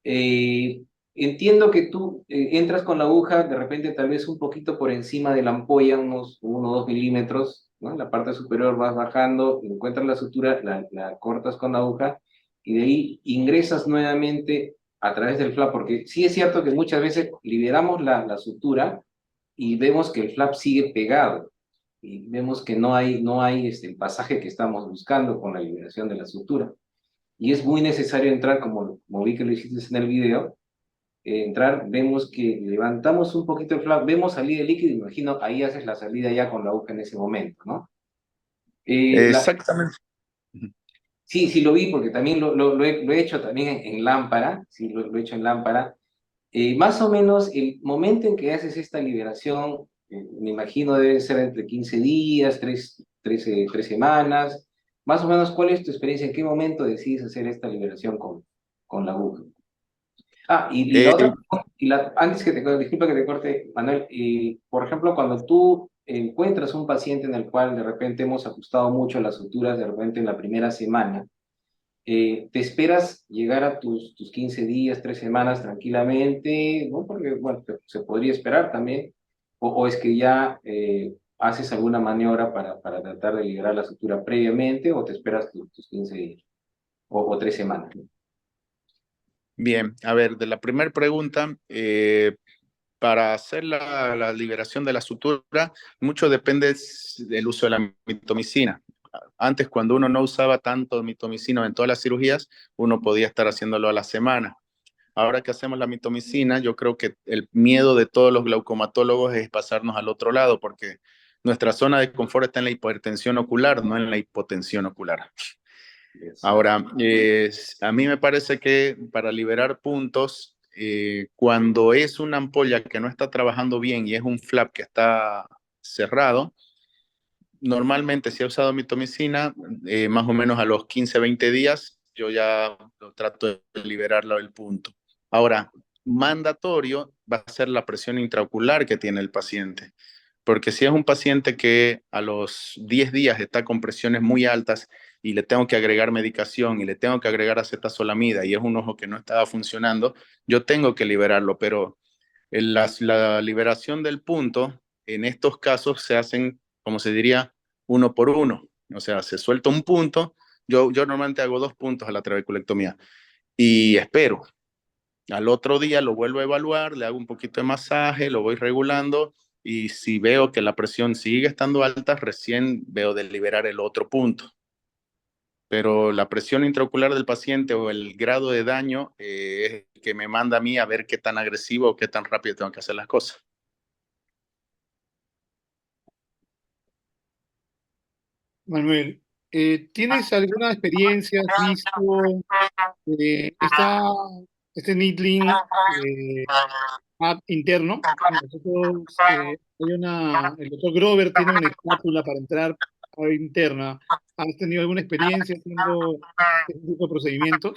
Eh, Entiendo que tú entras con la aguja, de repente tal vez un poquito por encima de la ampolla, unos 1 o 2 milímetros, ¿no? En la parte superior vas bajando, encuentras la sutura, la cortas con la aguja y de ahí ingresas nuevamente a través del flap, porque sí es cierto que muchas veces liberamos la sutura y vemos que el flap sigue pegado y vemos que no hay el pasaje que estamos buscando con la liberación de la sutura. Y es muy necesario entrar, como vi que lo hiciste en el video, entrar, vemos que levantamos un poquito el flap, vemos salida de líquido, imagino, ahí haces la salida ya con la aguja en ese momento, ¿no? Exactamente. Sí, sí lo vi porque también lo he hecho también en lámpara, sí, lo he hecho en lámpara. Más o menos el momento en que haces esta liberación, me imagino debe ser entre 15 días, 3 semanas. Más o menos, ¿cuál es tu experiencia? ¿En qué momento decides hacer esta liberación con la aguja? Ah, y la Eh, otra, antes disculpa que te corte, Manuel, por ejemplo, cuando tú encuentras un paciente en el cual de repente hemos ajustado mucho las suturas, de repente en la primera semana, ¿te esperas llegar a tus 15 días, 3 semanas tranquilamente? ¿No? Porque, bueno, se podría esperar también. O es que ya haces alguna maniobra para tratar de liberar la sutura previamente, o te esperas tus 15 días, o 3 semanas. ¿No? Bien, a ver, de la primera pregunta, para hacer la liberación de la sutura, mucho depende del uso de la mitomicina. Antes, cuando uno no usaba tanto mitomicina en todas las cirugías, uno podía estar haciéndolo a la semana. Ahora que hacemos la mitomicina, yo creo que el miedo de todos los glaucomatólogos es pasarnos al otro lado, porque nuestra zona de confort está en la hipertensión ocular, no en la hipotensión ocular. Ahora, a mí me parece que para liberar puntos, cuando es una ampolla que no está trabajando bien y es un flap que está cerrado, normalmente si he usado mitomicina, más o menos a los 15, 20 días, yo ya lo trato de liberarlo del punto. Ahora, mandatorio va a ser la presión intraocular que tiene el paciente. Porque si es un paciente que a los 10 días está con presiones muy altas y le tengo que agregar medicación y le tengo que agregar acetazolamida y es un ojo que no estaba funcionando, yo tengo que liberarlo, pero la liberación del punto en estos casos se hacen, como se diría, uno por uno. O sea, se suelta un punto, yo normalmente hago 2 puntos a la trabeculectomía y espero. Al otro día lo vuelvo a evaluar, le hago un poquito de masaje, lo voy regulando y si veo que la presión sigue estando alta, recién veo de liberar el otro punto. Pero la presión intraocular del paciente o el grado de daño es el que me manda a mí a ver qué tan agresivo o qué tan rápido tengo que hacer las cosas. Manuel, ¿tienes alguna experiencia? ¿Has visto eh, esta, este needling interno? Nosotros, el doctor Grover tiene una espátula para entrar a interna. ¿Has tenido alguna experiencia haciendo este tipo de procedimientos?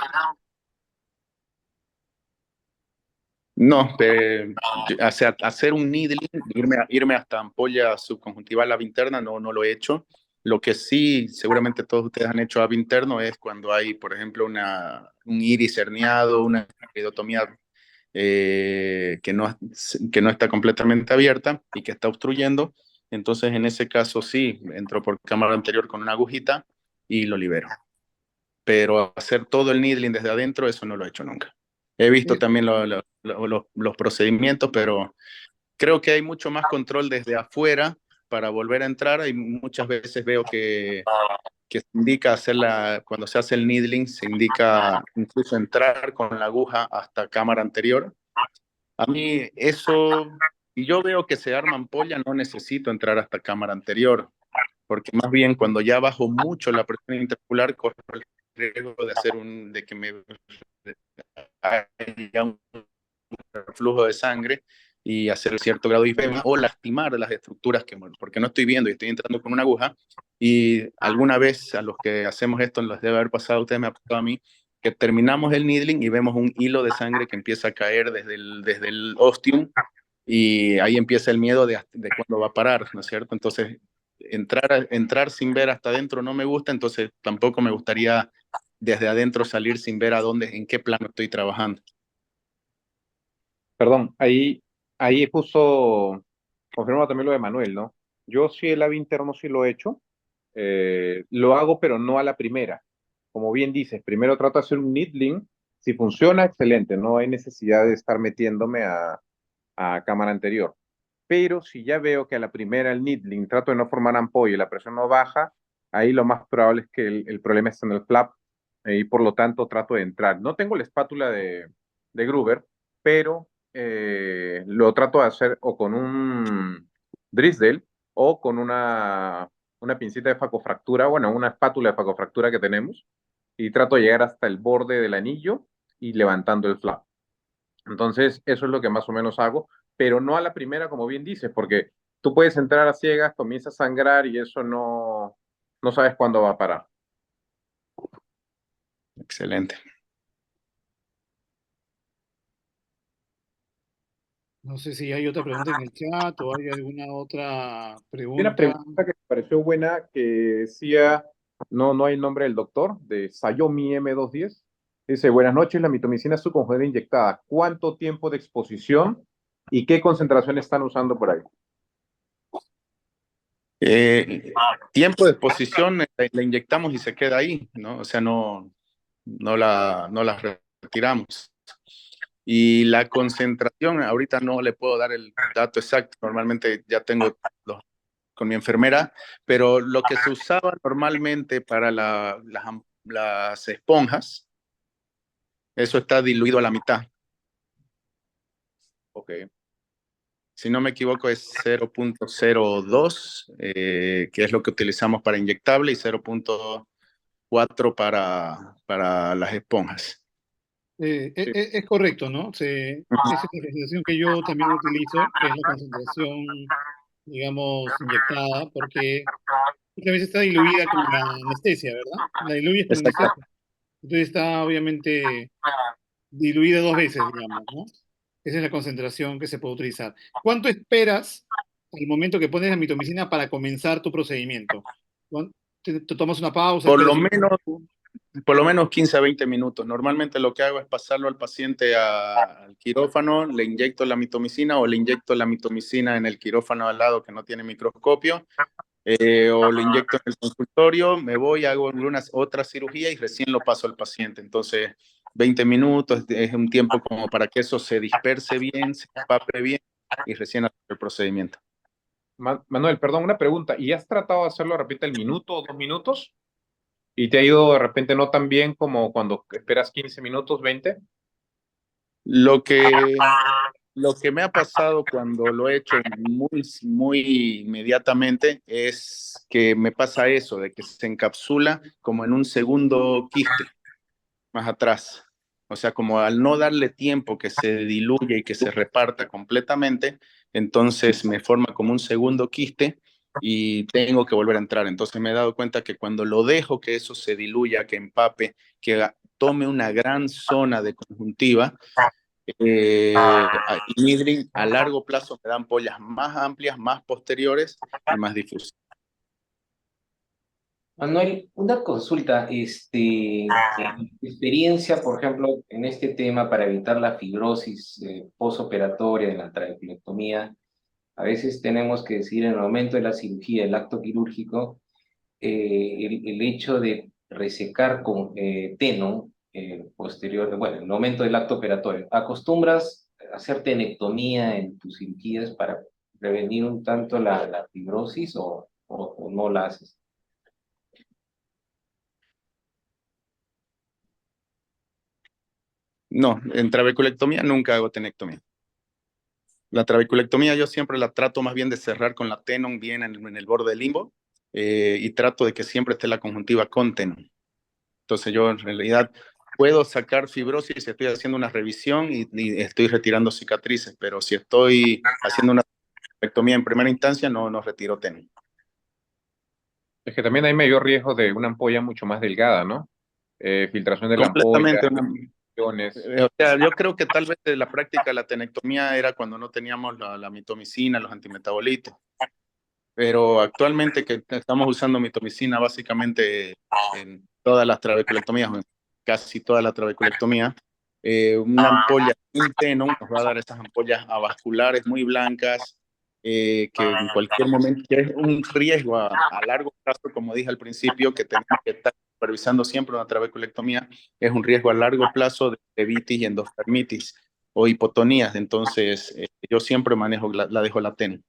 No, o sea, hacer un needling, irme hasta ampolla subconjuntival ab interna, no lo he hecho. Lo que sí, seguramente todos ustedes han hecho ab interno es cuando hay, por ejemplo, un iris herniado, una iridotomía que no está completamente abierta y que está obstruyendo. Entonces, en ese caso, sí, entro por cámara anterior con una agujita y lo libero. Pero hacer todo el needling desde adentro, eso no lo he hecho nunca. He visto también los procedimientos, pero creo que hay mucho más control desde afuera para volver a entrar. Y muchas veces veo que se indica cuando se hace el needling, se indica incluso entrar con la aguja hasta cámara anterior. A mí eso, y yo veo que se arma ampolla, no necesito entrar hasta cámara anterior, porque más bien cuando ya bajo mucho la presión intraocular, corro el riesgo de que me haya un flujo de sangre y hacer cierto grado de ifemia o lastimar las estructuras porque no estoy viendo y estoy entrando con una aguja, Y alguna vez a los que hacemos esto, les debe haber pasado a ustedes, me ha pasado a mí, que terminamos el needling y vemos un hilo de sangre que empieza a caer desde el ostium, y ahí empieza el miedo de cuándo va a parar, ¿no es cierto? Entonces, entrar sin ver hasta adentro no me gusta, entonces tampoco me gustaría desde adentro salir sin ver en qué plano estoy trabajando. Perdón, ahí justo confirmo también lo de Manuel, ¿no? Yo sí el labio interno sí lo he hecho, lo hago pero no a la primera. Como bien dices, primero trato de hacer un needling, si funciona, excelente, no hay necesidad de estar metiéndome a cámara anterior. Pero si ya veo que a la primera el needling trato de no formar ampolla y la presión no baja, ahí lo más probable es que el problema está en el flap y por lo tanto trato de entrar. No tengo la espátula de Gruber, pero lo trato de hacer o con un Drisdel o con una pincita de facofractura, bueno, una espátula de facofractura que tenemos, y trato de llegar hasta el borde del anillo y levantando el flap. Entonces, eso es lo que más o menos hago, pero no a la primera, como bien dices, porque tú puedes entrar a ciegas, comienza a sangrar y eso no sabes cuándo va a parar. Excelente. No sé si hay otra pregunta en el chat o hay alguna otra Hay una pregunta. pregunta que me pareció buena que decía, no hay el nombre del doctor, de Sayomi M210. Dice, buenas noches, la mitomicina subcutánea inyectada. ¿Cuánto tiempo de exposición y qué concentración están usando por ahí? Tiempo de exposición, la inyectamos y se queda ahí, ¿no? O sea, no la retiramos. Y la concentración, ahorita no le puedo dar el dato exacto, normalmente ya tengo con mi enfermera, pero lo que se usaba normalmente para las esponjas, eso está diluido a la mitad. Ok. Si no me equivoco es 0.02, que es lo que utilizamos para inyectable, y 0.4 para las esponjas. Sí. Es correcto, ¿no? Esa es la concentración que yo también utilizo, que es la concentración, digamos, inyectada, porque muchas veces está diluida con la anestesia, ¿verdad? La diluyes con Exacto. anestesia. Entonces está obviamente diluida dos veces, digamos, ¿no? Esa es la concentración que se puede utilizar. ¿Cuánto esperas al momento que pones la mitomicina para comenzar tu procedimiento? ¿Te tomas una pausa? Por lo ¿Esperas un menos, poco? por lo menos 15 a 20 minutos. Normalmente lo que hago es pasarlo al paciente al quirófano, le inyecto la mitomicina o le inyecto la mitomicina en el quirófano al lado que no tiene microscopio, o lo inyecto en el consultorio, me voy, hago otra cirugía y recién lo paso al paciente. Entonces, 20 minutos es un tiempo como para que eso se disperse bien, se empape bien y recién hacer el procedimiento. Manuel, perdón, una pregunta. ¿Y has tratado de hacerlo de repente el minuto o 2 minutos? ¿Y te ha ido de repente no tan bien como cuando esperas 15 minutos, 20? Lo que me ha pasado cuando lo he hecho muy inmediatamente es que me pasa eso, de que se encapsula como en un segundo quiste más atrás. O sea, como al no darle tiempo que se diluya y que se reparta completamente, entonces me forma como un segundo quiste y tengo que volver a entrar. Entonces me he dado cuenta que cuando lo dejo que eso se diluya, que empape, que tome una gran zona de conjuntiva, Midrin a largo plazo me dan ampollas más amplias, más posteriores y más difusas. Manuel, una consulta, experiencia, por ejemplo, en este tema para evitar la fibrosis posoperatoria de la trabeculectomía. A veces tenemos que decir en el momento de la cirugía, el acto quirúrgico, el hecho de resecar con Tenon posterior, bueno, en el momento del acto operatorio. ¿Acostumbras a hacer tenectomía en tus cirugías para prevenir un tanto la fibrosis o no la haces? No, en trabeculectomía nunca hago tenectomía. La trabeculectomía yo siempre la trato más bien de cerrar con la Tenon bien en el borde del limbo, y trato de que siempre esté la conjuntiva con Tenon. Entonces yo en realidad puedo sacar fibrosis si estoy haciendo una revisión y estoy retirando cicatrices, pero si estoy haciendo una trabeculectomía en primera instancia no retiro Tenon. Es que también hay mayor riesgo de una ampolla mucho más delgada, ¿no? Filtración de la ampolla, Completamente. infecciones. O sea, yo creo que tal vez de la práctica de la tenectomía era cuando no teníamos la mitomicina, los antimetabolitos. Pero actualmente que estamos usando mitomicina básicamente en todas las trabeculectomías, o en casi todas las trabeculectomías, una ampolla Tenon nos va a dar esas ampollas avasculares muy blancas, que en cualquier momento, que es un riesgo a largo plazo, como dije al principio, que tenemos que estar supervisando siempre una trabeculectomía, es un riesgo a largo plazo de cebitis y endospermitis o hipotonías. Entonces, yo siempre manejo, la dejo la Tenon.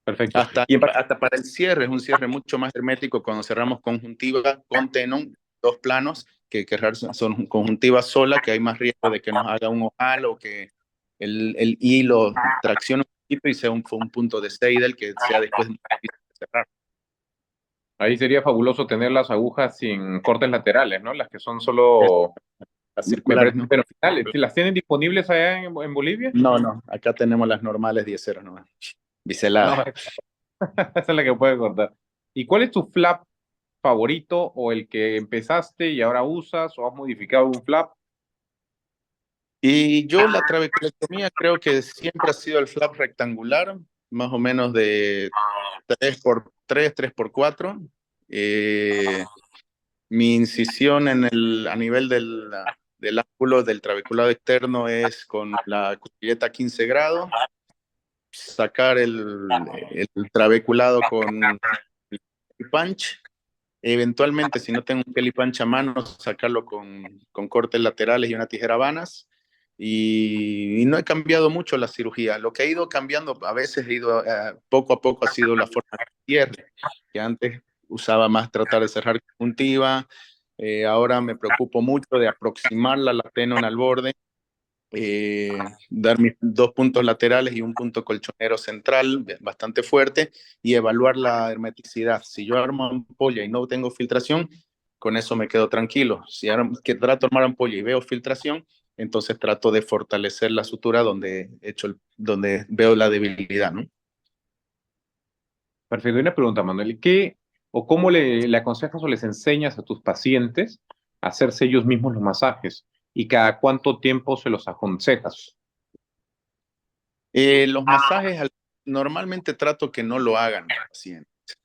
Perfecto. Hasta, Y en hasta para el cierre, es un cierre mucho más hermético cuando cerramos conjuntiva con Tenon, dos planos, que son conjuntiva sola, que hay más riesgo de que nos haga un ojal o que el hilo traccione un poquito y sea un punto de Seidel que sea después muy difícil de cerrar. ahí sería fabuloso tener las agujas sin cortes laterales, ¿no? Las que son solo... Las circulares, ¿no? Pero finales, ¿las tienen disponibles allá en Bolivia? No, no, acá tenemos las normales 10-0, no, No, biseladas. esa es la que puede cortar. ¿Y cuál es tu flap favorito o el que empezaste y ahora usas o has modificado un flap? Y yo la trabeculectomía creo que siempre ha sido el flap rectangular, más o menos de 3x3, 3x4. Mi incisión a nivel del ángulo del trabeculado externo es con la cuchilleta 15 grados, sacar el trabeculado con el punch. Eventualmente, si no tengo un Kelly Punch a mano, sacarlo con cortes laterales y una tijera vanas. Y no he cambiado mucho la cirugía. Lo que ha ido cambiando, a veces he ido poco a poco, ha sido la forma de cierre, que antes usaba más tratar de cerrar conjuntiva. Ahora me preocupo mucho de aproximarla a la Tenon al borde, dar mis dos puntos laterales y un punto colchonero central bastante fuerte y evaluar la hermeticidad. Si yo armo ampolla y no tengo filtración, con eso me quedo tranquilo. Si que trato de armar ampolla y veo filtración, entonces trato de fortalecer la sutura donde veo la debilidad, ¿no? Perfecto. Y una pregunta, Manuel. ¿Qué o cómo le aconsejas o les enseñas a tus pacientes a hacerse ellos mismos los masajes? ¿Y cada cuánto tiempo se los aconsejas? Los masajes normalmente trato que no lo hagan los pacientes.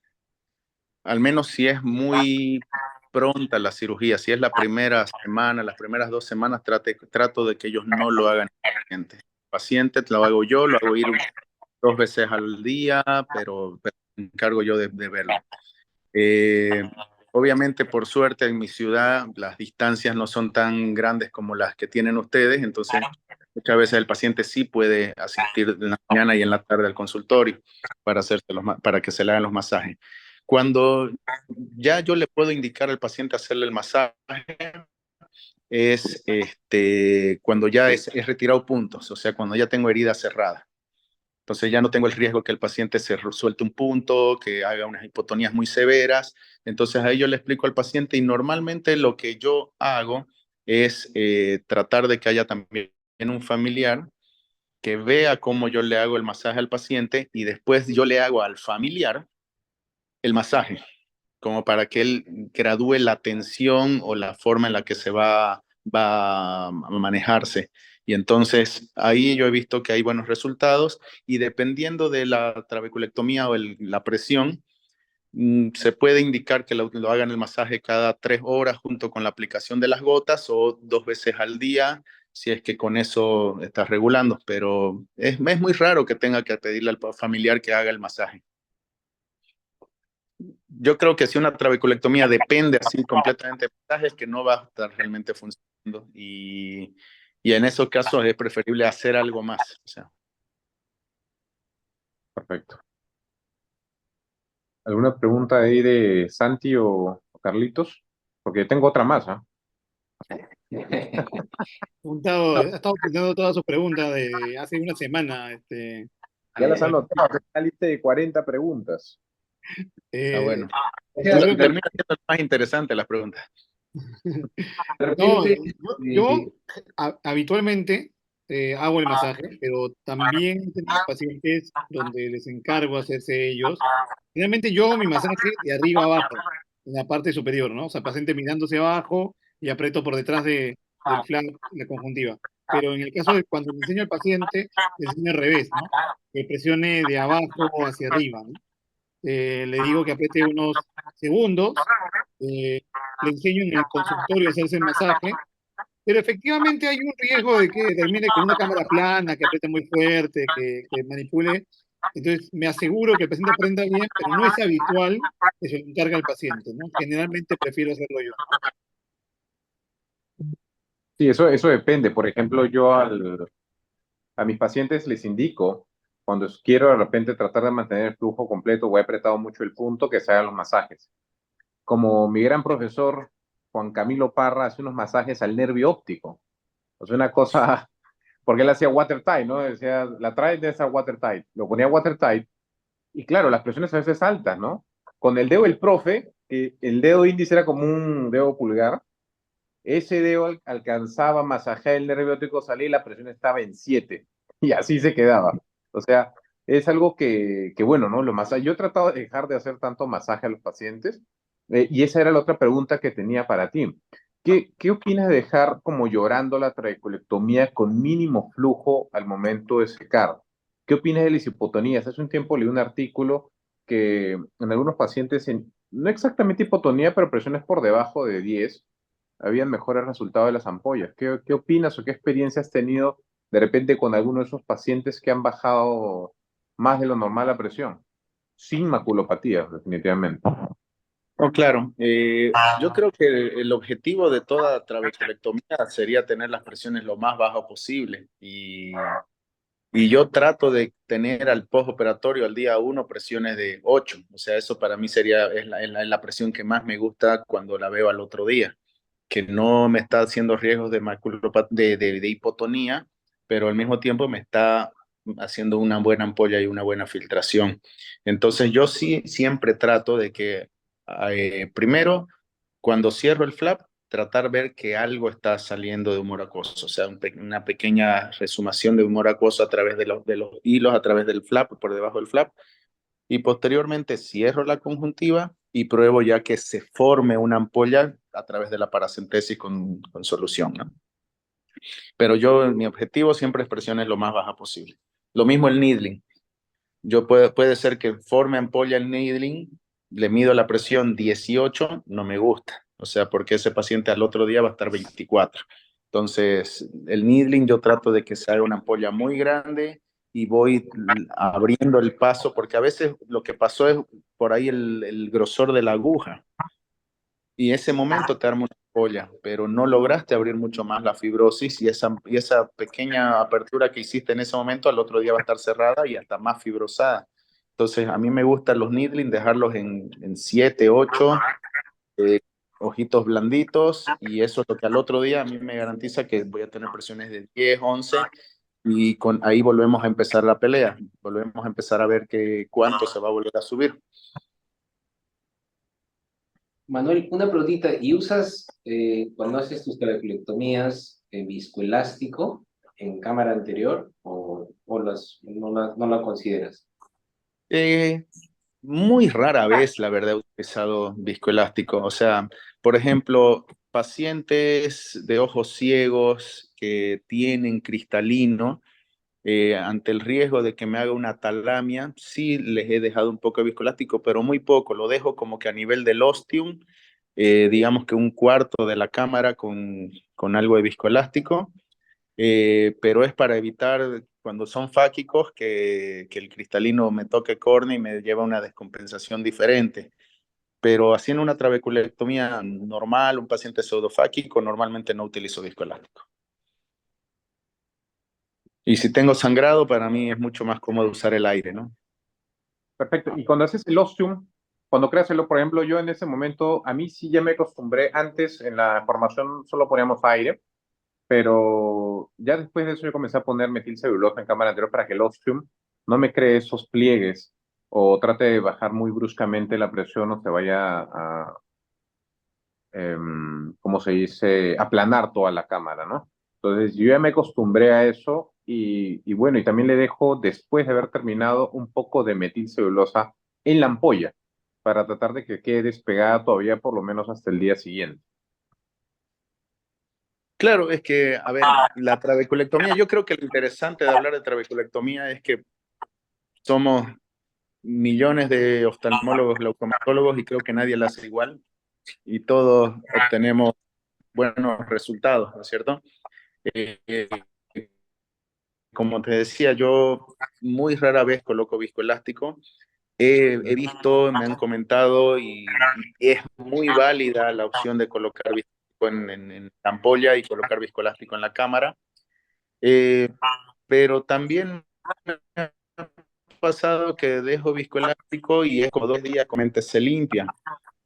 Al menos si es muy pronta la cirugía, si es la primera semana, las primeras 2 semanas, trato de que ellos no lo hagan el paciente. El paciente lo hago yo, lo hago ir 2 veces al día, pero me encargo yo de verlo. Obviamente, por suerte, en mi ciudad las distancias no son tan grandes como las que tienen ustedes, entonces muchas veces el paciente sí puede asistir en la mañana y en la tarde al consultorio para que se le hagan los masajes. Cuando ya yo le puedo indicar al paciente hacerle el masaje, es cuando ya es retirado puntos, o sea, cuando ya tengo herida cerrada. Entonces ya no tengo el riesgo que el paciente se suelte un punto, que haga unas hipotonías muy severas. Entonces ahí yo le explico al paciente y normalmente lo que yo hago es tratar de que haya también un familiar que vea cómo yo le hago el masaje al paciente y después yo le hago al familiar el masaje, como para que él gradúe la tensión o la forma en la que va a manejarse. Y entonces ahí yo he visto que hay buenos resultados y dependiendo de la trabeculectomía o la presión, se puede indicar que lo hagan el masaje cada 3 horas junto con la aplicación de las gotas o 2 veces al día, si es que con eso estás regulando, pero es muy raro que tenga que pedirle al familiar que haga el masaje. Yo creo que si una trabeculectomía depende así completamente de masajes, que no va a estar realmente funcionando y en esos casos es preferible hacer algo más. O sea. Perfecto. ¿Alguna pregunta ahí de Santi o Carlitos? Porque tengo otra más, ¿ah? Ha estado apuntando todas sus preguntas de hace una semana. Ya las han notado, es una lista de 40 preguntas. Bueno. Yo creo que Termina siendo más interesante las preguntas. no, yo habitualmente hago el masaje, pero también tengo pacientes donde les encargo hacerse ellos. Finalmente yo hago mi masaje de arriba a abajo, en la parte superior, ¿no? O sea, paciente mirándose abajo y aprieto por detrás del flap, la conjuntiva. Pero en el caso de cuando le enseño al paciente, le enseño al revés, ¿no? Que presione de abajo hacia arriba, ¿no? Le digo que apriete unos segundos, le enseño en el consultorio a hacerse el masaje, pero efectivamente hay un riesgo de que termine con una cámara plana, que apriete muy fuerte, que manipule. Entonces, me aseguro que el paciente aprenda bien, pero no es habitual que se lo encargue al paciente, ¿no? Generalmente prefiero hacerlo yo. Sí, eso depende. Por ejemplo, a mis pacientes les indico, cuando quiero de repente tratar de mantener el flujo completo o he apretado mucho el punto, que se hagan los masajes. Como mi gran profesor Juan Camilo Parra hace unos masajes al nervio óptico. O sea, una cosa, porque él hacía watertight, ¿no? Decía, la trae de esa watertight. Lo ponía watertight y claro, las presiones a veces altas, ¿no? Con el dedo del profe, que el dedo índice era como un dedo pulgar, ese dedo alcanzaba a masajear el nervio óptico, salía y la presión estaba en 7 y así se quedaba. O sea, es algo que bueno, ¿no? Yo he tratado de dejar de hacer tanto masaje a los pacientes y esa era la otra pregunta que tenía para ti. ¿Qué opinas de dejar como llorando la trabeculectomía con mínimo flujo al momento de secar? ¿Qué opinas de las hipotonías? Hace un tiempo leí un artículo que en algunos pacientes, no exactamente hipotonía, pero presiones por debajo de 10, habían mejores resultados de las ampollas. ¿Qué opinas o qué experiencia has tenido de repente con alguno de esos pacientes que han bajado más de lo normal la presión? Sin maculopatías, definitivamente. Oh, claro. Yo creo que el objetivo de toda trabeculectomía sería tener las presiones lo más bajo posible. Y yo trato de tener al postoperatorio al día 1 presiones de 8. O sea, eso para mí es la presión que más me gusta cuando la veo al otro día, que no me está haciendo riesgos de hipotonía, pero al mismo tiempo me está haciendo una buena ampolla y una buena filtración. Entonces yo sí siempre trato de que primero, cuando cierro el flap, tratar de ver que algo está saliendo de humor acuoso, o sea, una pequeña resumación de humor acuoso a través de los hilos, a través del flap, por debajo del flap, y posteriormente cierro la conjuntiva y pruebo ya que se forme una ampolla a través de la paracentesis con solución, ¿no? Pero mi objetivo siempre es presiones lo más baja posible. Lo mismo el needling. Puede ser que forme ampolla el needling, le mido la presión 18, no me gusta. O sea, porque ese paciente al otro día va a estar 24. Entonces, el needling yo trato de que se haga una ampolla muy grande y voy abriendo el paso, porque a veces lo que pasó es por ahí el grosor de la aguja. Y ese momento te arma una ampolla, pero no lograste abrir mucho más la fibrosis y esa pequeña apertura que hiciste en ese momento al otro día va a estar cerrada y hasta más fibrosada. Entonces, a mí me gustan los needling, dejarlos en 7, 8, eh, ojitos blanditos, y eso es lo que al otro día a mí me garantiza que voy a tener presiones de 10, 11, y ahí volvemos a empezar la pelea, volvemos a empezar a ver cuánto se va a volver a subir. Manuel, una preguntita. ¿Y usas, cuando haces tus trabeculectomías, viscoelástico en cámara anterior no la consideras? Eh, Muy rara vez, la verdad, he utilizado viscoelástico. O sea, por ejemplo, pacientes de ojos ciegos que tienen cristalino, ante el riesgo de que me haga una talamia, sí les he dejado un poco de viscoelástico, pero muy poco. Lo dejo como que a nivel del ostium, digamos que un cuarto de la cámara con algo de viscoelástico, pero es para evitar cuando son fáquicos que el cristalino me toque córnea y me lleva a una descompensación diferente. Pero haciendo una trabeculectomía normal, un paciente pseudofáquico, normalmente no utilizo viscoelástico. Y si tengo sangrado, para mí es mucho más cómodo usar el aire, ¿no? Perfecto. Y cuando haces el ostium, cuando creas por ejemplo, yo en ese momento, a mí sí ya me acostumbré, antes en la formación solo poníamos aire, pero ya después de eso yo comencé a poner metilcelulosa en cámara anterior para que el ostium no me cree esos pliegues o trate de bajar muy bruscamente la presión o se vaya ¿cómo se dice?, aplanar toda la cámara, ¿no? Entonces, yo ya me acostumbré a eso y bueno, y también le dejo, después de haber terminado, un poco de metilcelulosa en la ampolla para tratar de que quede despegada todavía por lo menos hasta el día siguiente. Claro, es que, a ver, la trabeculectomía, yo creo que lo interesante de hablar de trabeculectomía es que somos millones de oftalmólogos, glaucomatólogos y creo que nadie la hace igual y todos obtenemos buenos resultados, ¿no es cierto? Eh, eh, como te decía, yo muy rara vez coloco viscoelástico. He visto, me han comentado y es muy válida la opción de colocar viscoelástico en la ampolla y colocar viscoelástico en la cámara. Eh, pero también me ha pasado que dejo viscoelástico y es como 2 días comente se limpia.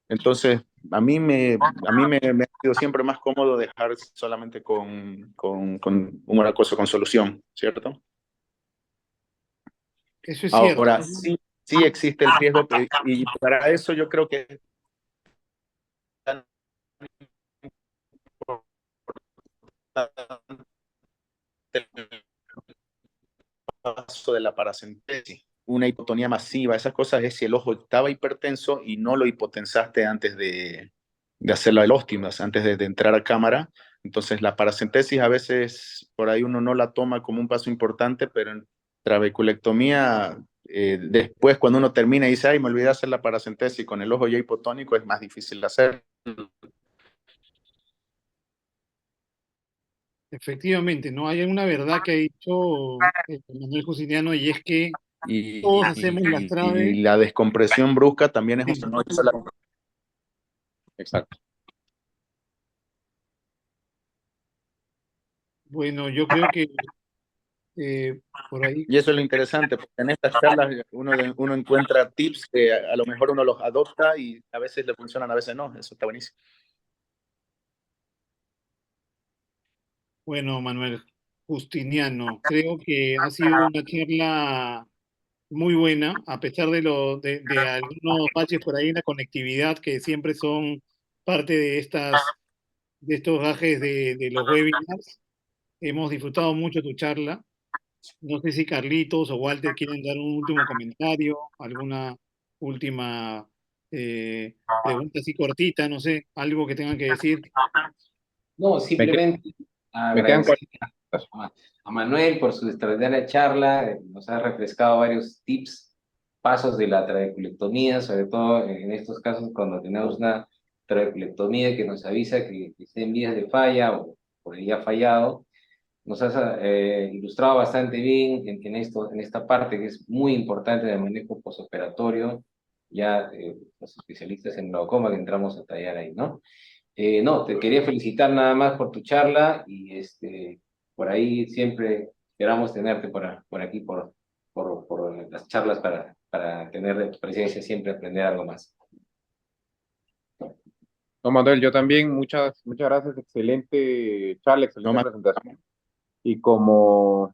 Entonces, a mí me ha sido siempre más cómodo dejar solamente con una cosa, con solución, ¿cierto? Eso es cierto. Ahora, sí existe el riesgo y para eso yo creo que es tan importante el paso de la paracentesis. Una hipotonía masiva, esas cosas es si el ojo estaba hipertenso y no lo hipotensaste antes de hacer la elóstimas, antes de entrar a cámara. Entonces la paracentesis a veces por ahí uno no la toma como un paso importante, pero en trabeculectomía, después cuando uno termina y dice, ay, me olvidé hacer la paracentesis con el ojo ya hipotónico, es más difícil de hacer. Efectivamente, ¿no? Hay una verdad que ha dicho Manuel Justiniano y es que todos hacemos las traves. Y la descompresión brusca también es Sí. no hizo la- Exacto. Bueno, yo creo que por ahí, Y eso es lo interesante, porque en estas charlas uno encuentra tips que a lo mejor uno los adopta y a veces le funcionan, a veces no. Eso está buenísimo. bueno, Manuel Justiniano, creo que ha sido una charla muy buena, a pesar de algunos baches por ahí en la conectividad que siempre son parte de estos gajes de los webinars. Hemos disfrutado mucho tu charla. No sé si Carlitos o Walter quieren dar un último comentario, alguna última pregunta así cortita, no sé, algo que tengan que decir. No, Me, que- simplemente me quedan agradecer 40 minutos. a Manuel por su extraordinaria charla, nos ha refrescado varios tips, pasos de la trabeculectomía, sobre todo en estos casos cuando tenemos una trabeculectomía que nos avisa que está en vías de falla o por ahí ha fallado. Nos has ilustrado bastante bien en esta parte que es muy importante del manejo posoperatorio, ya los especialistas en glaucoma que entramos a tallar ahí, ¿no? No, te quería felicitar nada más por tu charla y por ahí siempre esperamos tenerte por aquí, por las charlas para tener de tu presencia, siempre aprender algo más. No, Manuel, yo también, muchas gracias, excelente charla, No excelente más. presentación. Y como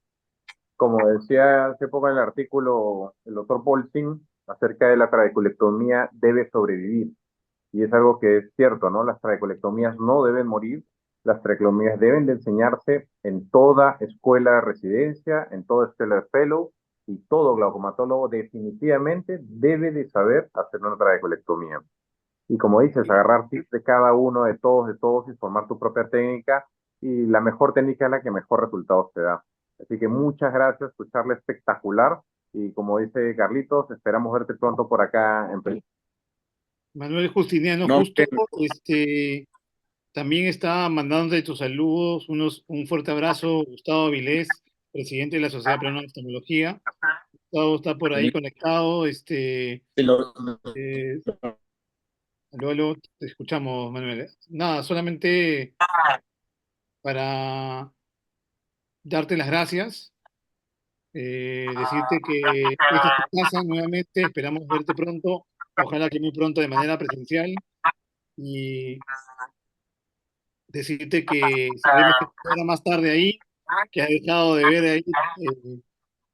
decía hace poco en el artículo el doctor Paul Singh acerca de la trabeculectomía, debe sobrevivir. Y es algo que es cierto, ¿no? Las trabeculectomías no deben morir, las trabeculectomías deben de enseñarse en toda escuela de residencia, en toda escuela de fellow, y todo glaucomatólogo definitivamente debe de saber hacer una trabeculectomía. Y como dices, agarrar tips de cada uno, de todos, y formar tu propia técnica, y la mejor técnica es la que mejor resultados te da. Así que muchas gracias, tu charla espectacular, y como dice Carlitos, esperamos verte pronto por acá en Perú. Manuel Justiniano, No, justo también está mandándote tus saludos, un fuerte abrazo, Gustavo Avilés, presidente de la Sociedad Peruana de Oftalmología. Gustavo está por ahí conectado, lo- eh, aló, aló, te escuchamos, Manuel. Nada, solamente para darte las gracias, decirte que esta es tu casa nuevamente, esperamos verte pronto, ojalá que muy pronto de manera presencial, y decirte que sabemos que ahora más tarde ahí, que has dejado de ver ahí,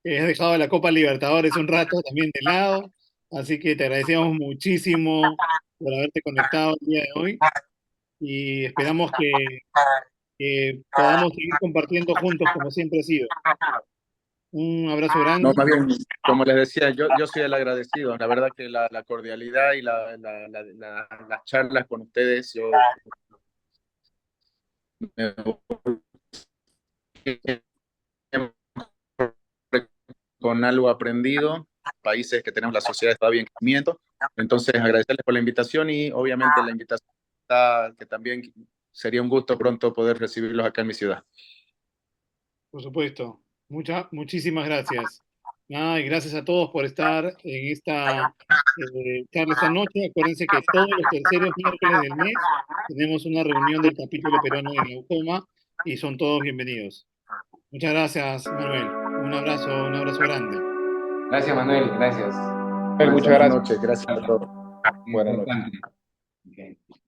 que has dejado la Copa Libertadores un rato también de lado, así que te agradecemos muchísimo por haberte conectado el día de hoy y esperamos que que podamos seguir compartiendo juntos como siempre ha sido. Un abrazo grande. No, más bien, como les decía, yo soy el agradecido. La verdad que la cordialidad y las charlas con ustedes, yo me con algo aprendido, países que tenemos la sociedad todavía en crecimiento. Entonces, agradecerles por la invitación y obviamente la invitación está, que también sería un gusto pronto poder recibirlos acá en mi ciudad. Por supuesto. Muchísimas gracias. Nada, y gracias a todos por estar en esta charla esta noche. Acuérdense que todos los terceros miércoles del mes tenemos una reunión del capítulo peruano de glaucoma y son todos bienvenidos. Muchas gracias, Manuel. Un abrazo grande. Gracias, Manuel, gracias. Muchas Buenas gracias. noches, gracias a todos. Buenas noches. Importante. Ok.